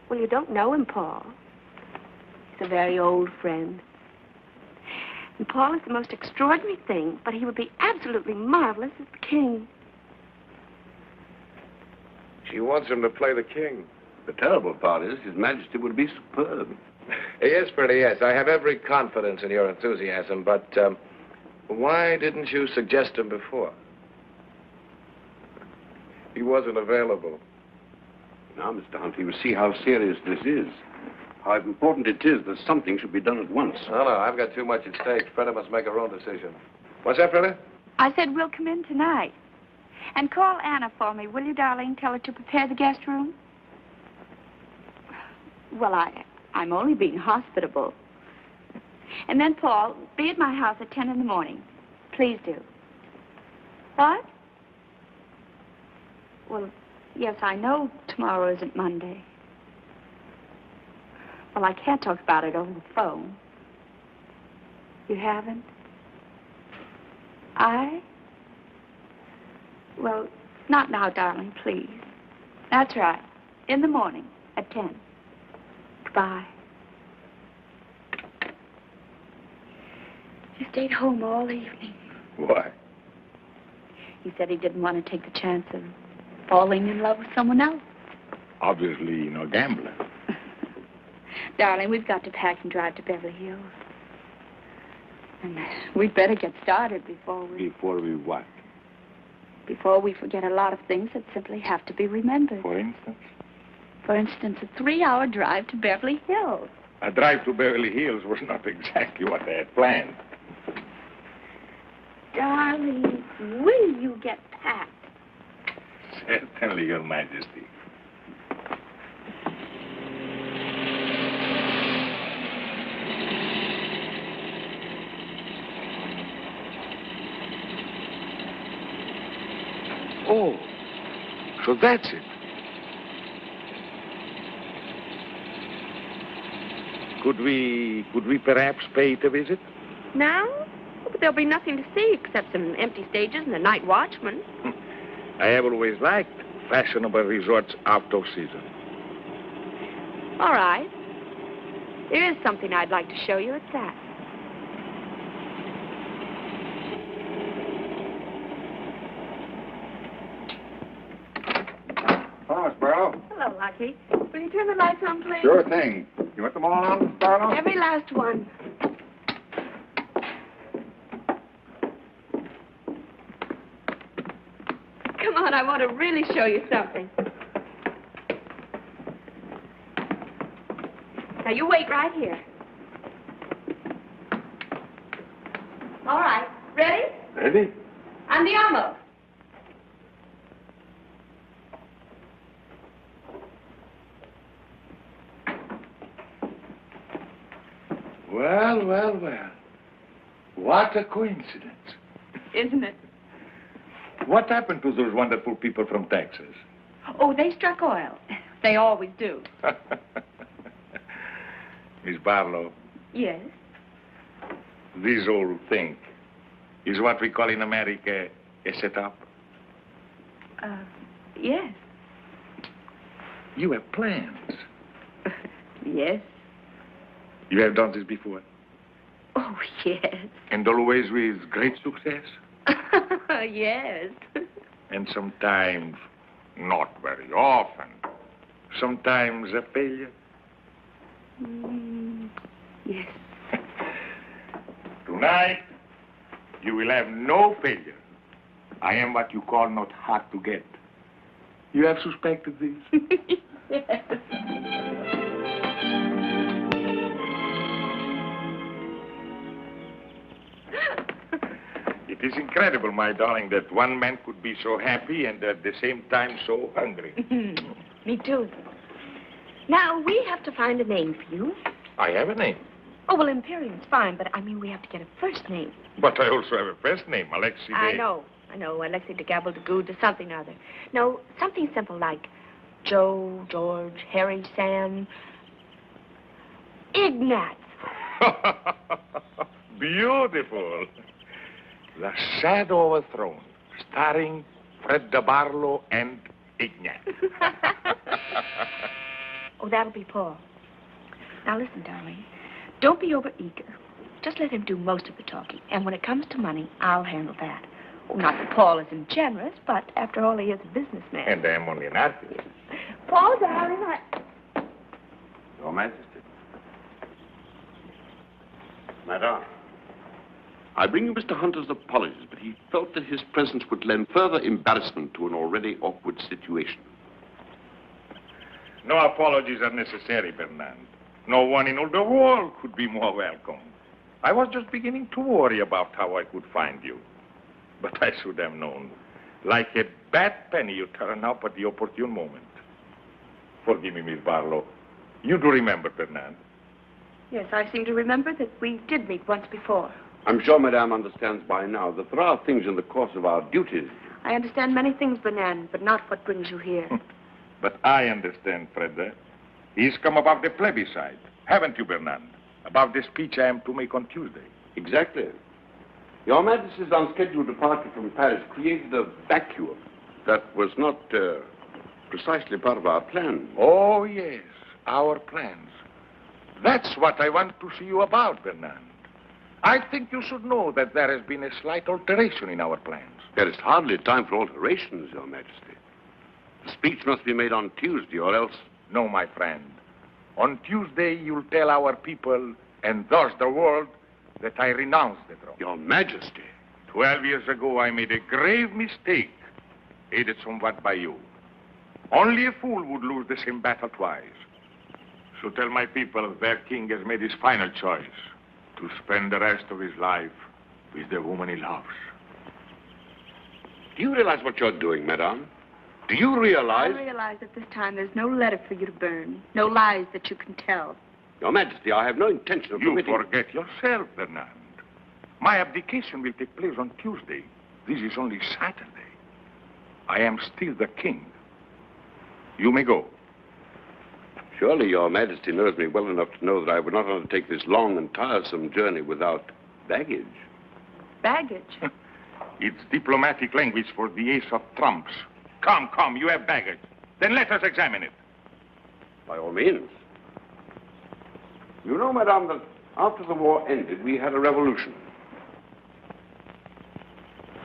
Well, you don't know him, Paul. He's a very old friend. And Paul is the most extraordinary thing, but he would be absolutely marvelous as the king. She wants him to play the king. The terrible part is His Majesty would be superb. Yes, Freddie, yes. I have every confidence in your enthusiasm, but why didn't you suggest him before? He wasn't available. Now, Mr. Hunt, you see how serious this is. How important it is that something should be done at once. No, I've got too much at stake. Freda must make her own decision. What's that, Freda? I said we'll come in tonight. And call Anna for me, will you, darling? Tell her to prepare the guest room. Well, I'm only being hospitable. And then, Paul, be at my house at 10 in the morning. Please do. What? Well, yes, I know tomorrow isn't Monday. Well, I can't talk about it over the phone. You haven't? Well, not now, darling, please. That's right. In the morning at 10. Goodbye. He stayed home all evening. Why? He said he didn't want to take the chance of falling in love with someone else. Obviously, no gambler. Darling, we've got to pack and drive to Beverly Hills. And we'd better get started before we... Before we what? Before we forget a lot of things that simply have to be remembered. For instance? For instance, a 3-hour drive to Beverly Hills. A drive to Beverly Hills was not exactly what I had planned. Darling, will you get packed? Certainly, Your Majesty. Oh, so that's it. Could we perhaps pay it a visit? Now? Oh, but there'll be nothing to see except some empty stages and a night watchman. I have always liked fashionable resorts out of season. All right. There is something I'd like to show you. It's that. Hello, Sparrow. Hello, Lucky. Will you turn the lights on, please? Sure thing. You want them all on, Sparrow? Every last one. Come on, I want to really show you something. Now, you wait right here. All right. Ready? Ready? Andiamo. Well. What a coincidence. Isn't it? What happened to those wonderful people from Texas? Oh, they struck oil. They always do. Miss Barlow, Yes? this whole thing is what we call in America a setup? Yes. You have plans. Yes. You have done this before? Oh, yes. And always with great success? Yes. And sometimes, not very often, sometimes a failure? Yes. Tonight, you will have no failure. I am what you call not hard to get. You have suspected this? Yes. It is incredible, my darling, that one man could be so happy and at the same time so hungry. Me too. Now, we have to find a name for you. I have a name. Oh, well, Imperium's fine, but I mean, we have to get a first name. But I also have a first name, Alexei. I know. Alexei de Gabble de Good or something or other. No, something simple like Joe, George, Harry, Sam, Ignat. Beautiful. The Shadow of a Throne, starring Fred de Barlow and Ignat. Oh, that'll be Paul. Now, listen, darling. Don't be overeager. Just let him do most of the talking. And when it comes to money, I'll handle that. Oh, not that Paul isn't generous, but after all, he is a businessman. And I am only an artist. Paul, darling, Your Majesty. Madame. I bring you Mr. Hunter's apologies, but he felt that his presence would lend further embarrassment to an already awkward situation. No apologies are necessary, Bernard. No one in all the world could be more welcome. I was just beginning to worry about how I could find you. But I should have known. Like a bad penny, you turn up at the opportune moment. Forgive me, Miss Barlow. You do remember, Bernard? Yes, I seem to remember that we did meet once before. I'm sure Madame understands by now that there are things in the course of our duties. I understand many things, Bernard, but not what brings you here. But I understand, Freda. He's come above the plebiscite. Haven't you, Bernard? About the speech I am to make on Tuesday. Exactly. Your Majesty's unscheduled departure from Paris created a vacuum that was not precisely part of our plan. Oh, yes, our plans. That's what I want to see you about, Bernard. I think you should know that there has been a slight alteration in our plans. There is hardly time for alterations, Your Majesty. The speech must be made on Tuesday, or else... No, my friend. On Tuesday, you'll tell our people, and thus the world, that I renounce the throne. Your Majesty. 12 years ago, I made a grave mistake, aided somewhat by you. Only a fool would lose the same battle twice. So tell my people their king has made his final choice to spend the rest of his life with the woman he loves. Do you realize what you're doing, Madame? Do you realize... I realize at this time there's no letter for you to burn, no lies that you can tell. Your Majesty, I have no intention of You forget yourself, Bernard. My abdication will take place on Tuesday. This is only Saturday. I am still the king. You may go. Surely Your Majesty knows me well enough to know that I would not undertake this long and tiresome journey without baggage. Baggage? It's diplomatic language for the ace of trumps. Come, you have baggage. Then let us examine it. By all means. You know, Madame, that after the war ended, we had a revolution.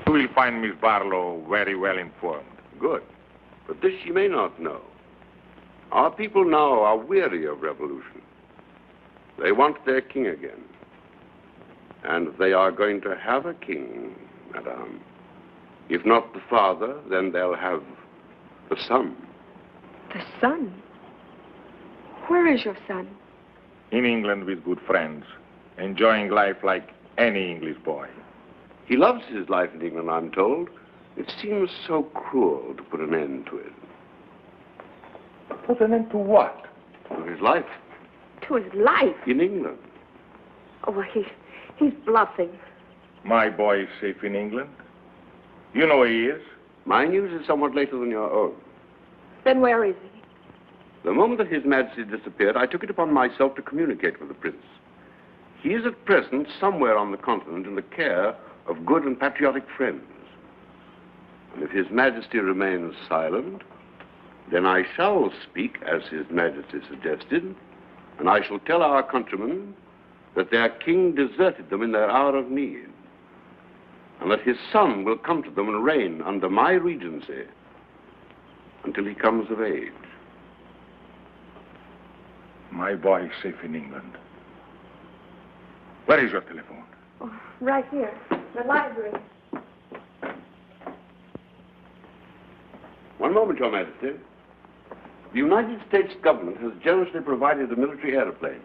You will find Miss Barlow very well informed. Good. But this she may not know. Our people now are weary of revolution. They want their king again. And they are going to have a king, Madame. If not the father, then they'll have the son. The son? Where is your son? In England with good friends, enjoying life like any English boy. He loves his life in England, I'm told. It seems so cruel to put an end to it. Put an end to what? To his life. To his life? In England. Oh, well, he's bluffing. My boy is safe in England. You know where he is. My news is somewhat later than your own. Then where is he? The moment that His Majesty disappeared, I took it upon myself to communicate with the Prince. He is at present somewhere on the continent in the care of good and patriotic friends. If His Majesty remains silent, then I shall speak as His Majesty suggested, and I shall tell our countrymen that their king deserted them in their hour of need, and that his son will come to them and reign under my regency until he comes of age. My boy is safe in England. Where is your telephone? Oh, right here, the library. One moment, Your Majesty. The United States government has generously provided a military airplane.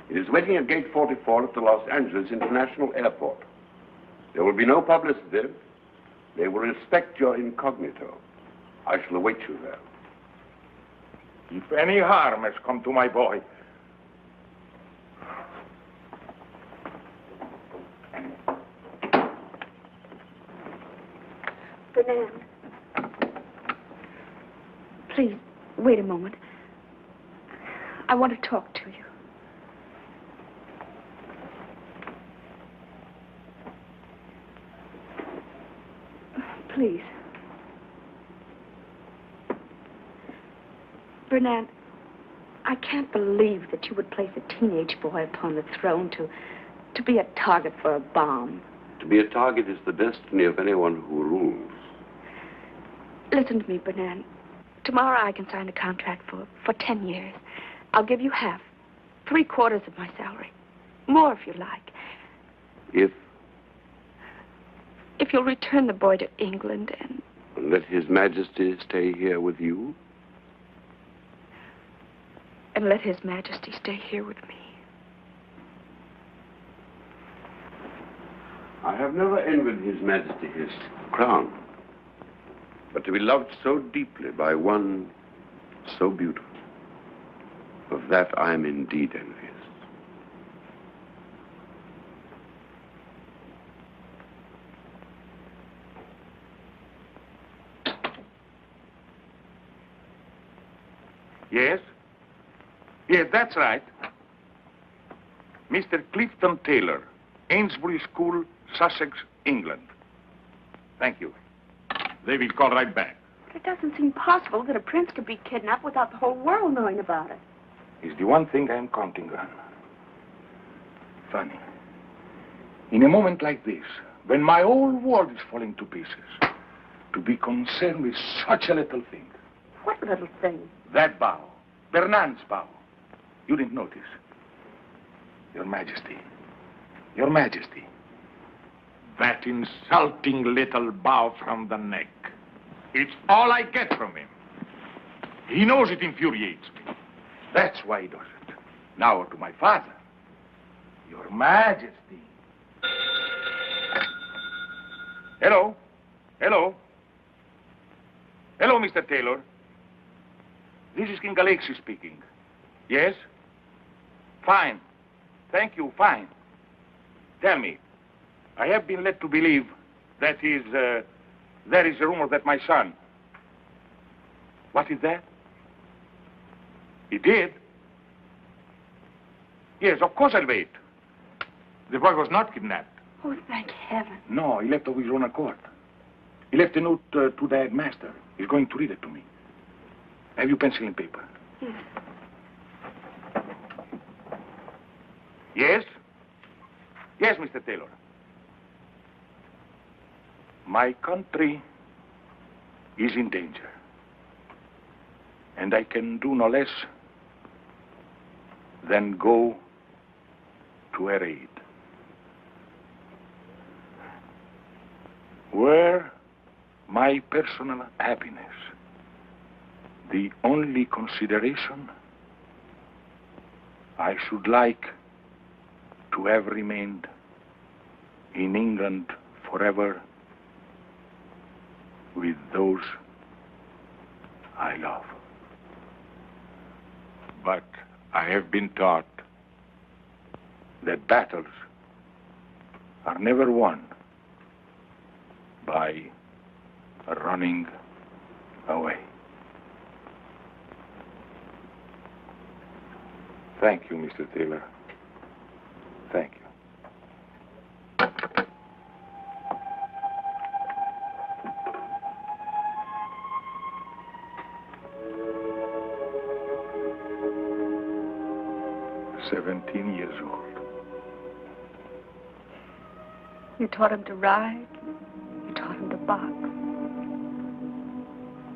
It is waiting at gate 44 at the Los Angeles International Airport. There will be no publicity. They will respect your incognito. I shall await you there. If any harm has come to my boy, Fernand, please, wait a moment. I want to talk to you. Please. Fernand, I can't believe that you would place a teenage boy upon the throne to be a target for a bomb. To be a target is the destiny of anyone who rules. Listen to me, Fernand. Tomorrow I can sign a contract for 10 years. I'll give you half, 3/4 of my salary. More if you like. If you'll return the boy to England and let His Majesty stay here with you? And let His Majesty stay here with me. I have never envied His Majesty his crown. But to be loved so deeply by one so beautiful, of that I am indeed envious. Yes? Yes, that's right. Mr. Clifton Taylor, Ainsbury School, Sussex, England. Thank you. They will call right back. It doesn't seem possible that a prince could be kidnapped without the whole world knowing about it. It's the one thing I'm counting on. Funny. In a moment like this, when my whole world is falling to pieces, to be concerned with such a little thing. What little thing? That bow. Bernard's bow. You didn't notice. Your Majesty. Your Majesty. That insulting little bow from the neck. It's all I get from him. He knows it infuriates me. That's why he does it. Now to my father. Your Majesty. Hello? Hello? Hello, Mr. Taylor. This is King Alexis speaking. Yes? Fine. Thank you, fine. Tell me, I have been led to believe that there is a rumor that my son... What is that? He did? Yes, of course I'll wait. The boy was not kidnapped. Oh, thank heaven. No, he left of his own accord. He left a note to the headmaster. He's going to read it to me. Have you pencil and paper? Yes. Yes? Yes, Mr. Taylor. My country is in danger. And I can do no less than go to her aid. Were my personal happiness the only consideration, I should like to have remained in England forever with those I love. But I have been taught that battles are never won by running away. Thank you, Mr. Taylor. Thank you. 17 years old. You taught him to ride. You taught him to box.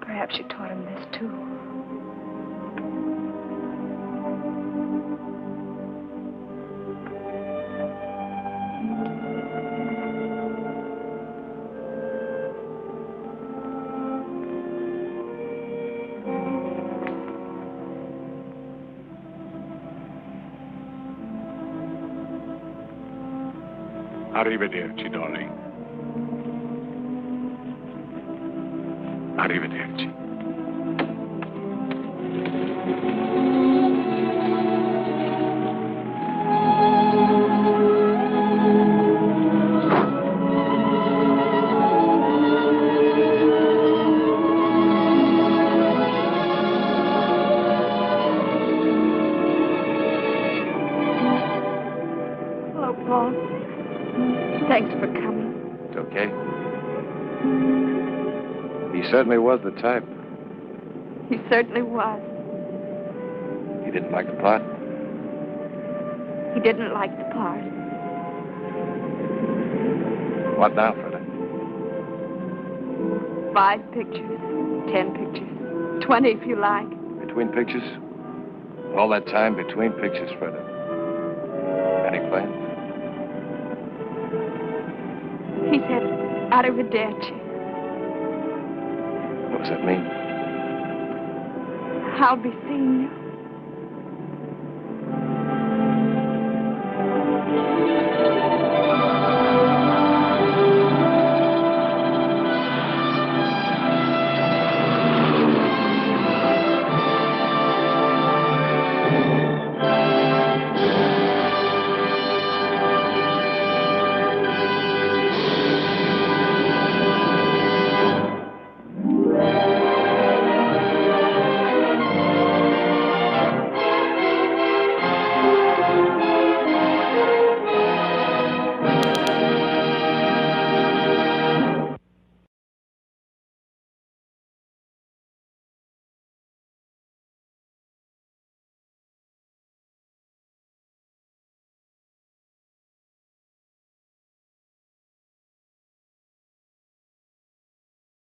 Perhaps you taught him this, too. Arrivederci, darling. Arrivederci. Hello, Paul. Thanks for coming. It's okay. He certainly was the type. He certainly was. He didn't like the part. He didn't like the part. What now, Freda? 5 pictures, 10 pictures, 20 if you like. Between pictures? All that time between pictures, Freda. Any plans? He said, arrivederci. What does that mean? I'll be seeing you.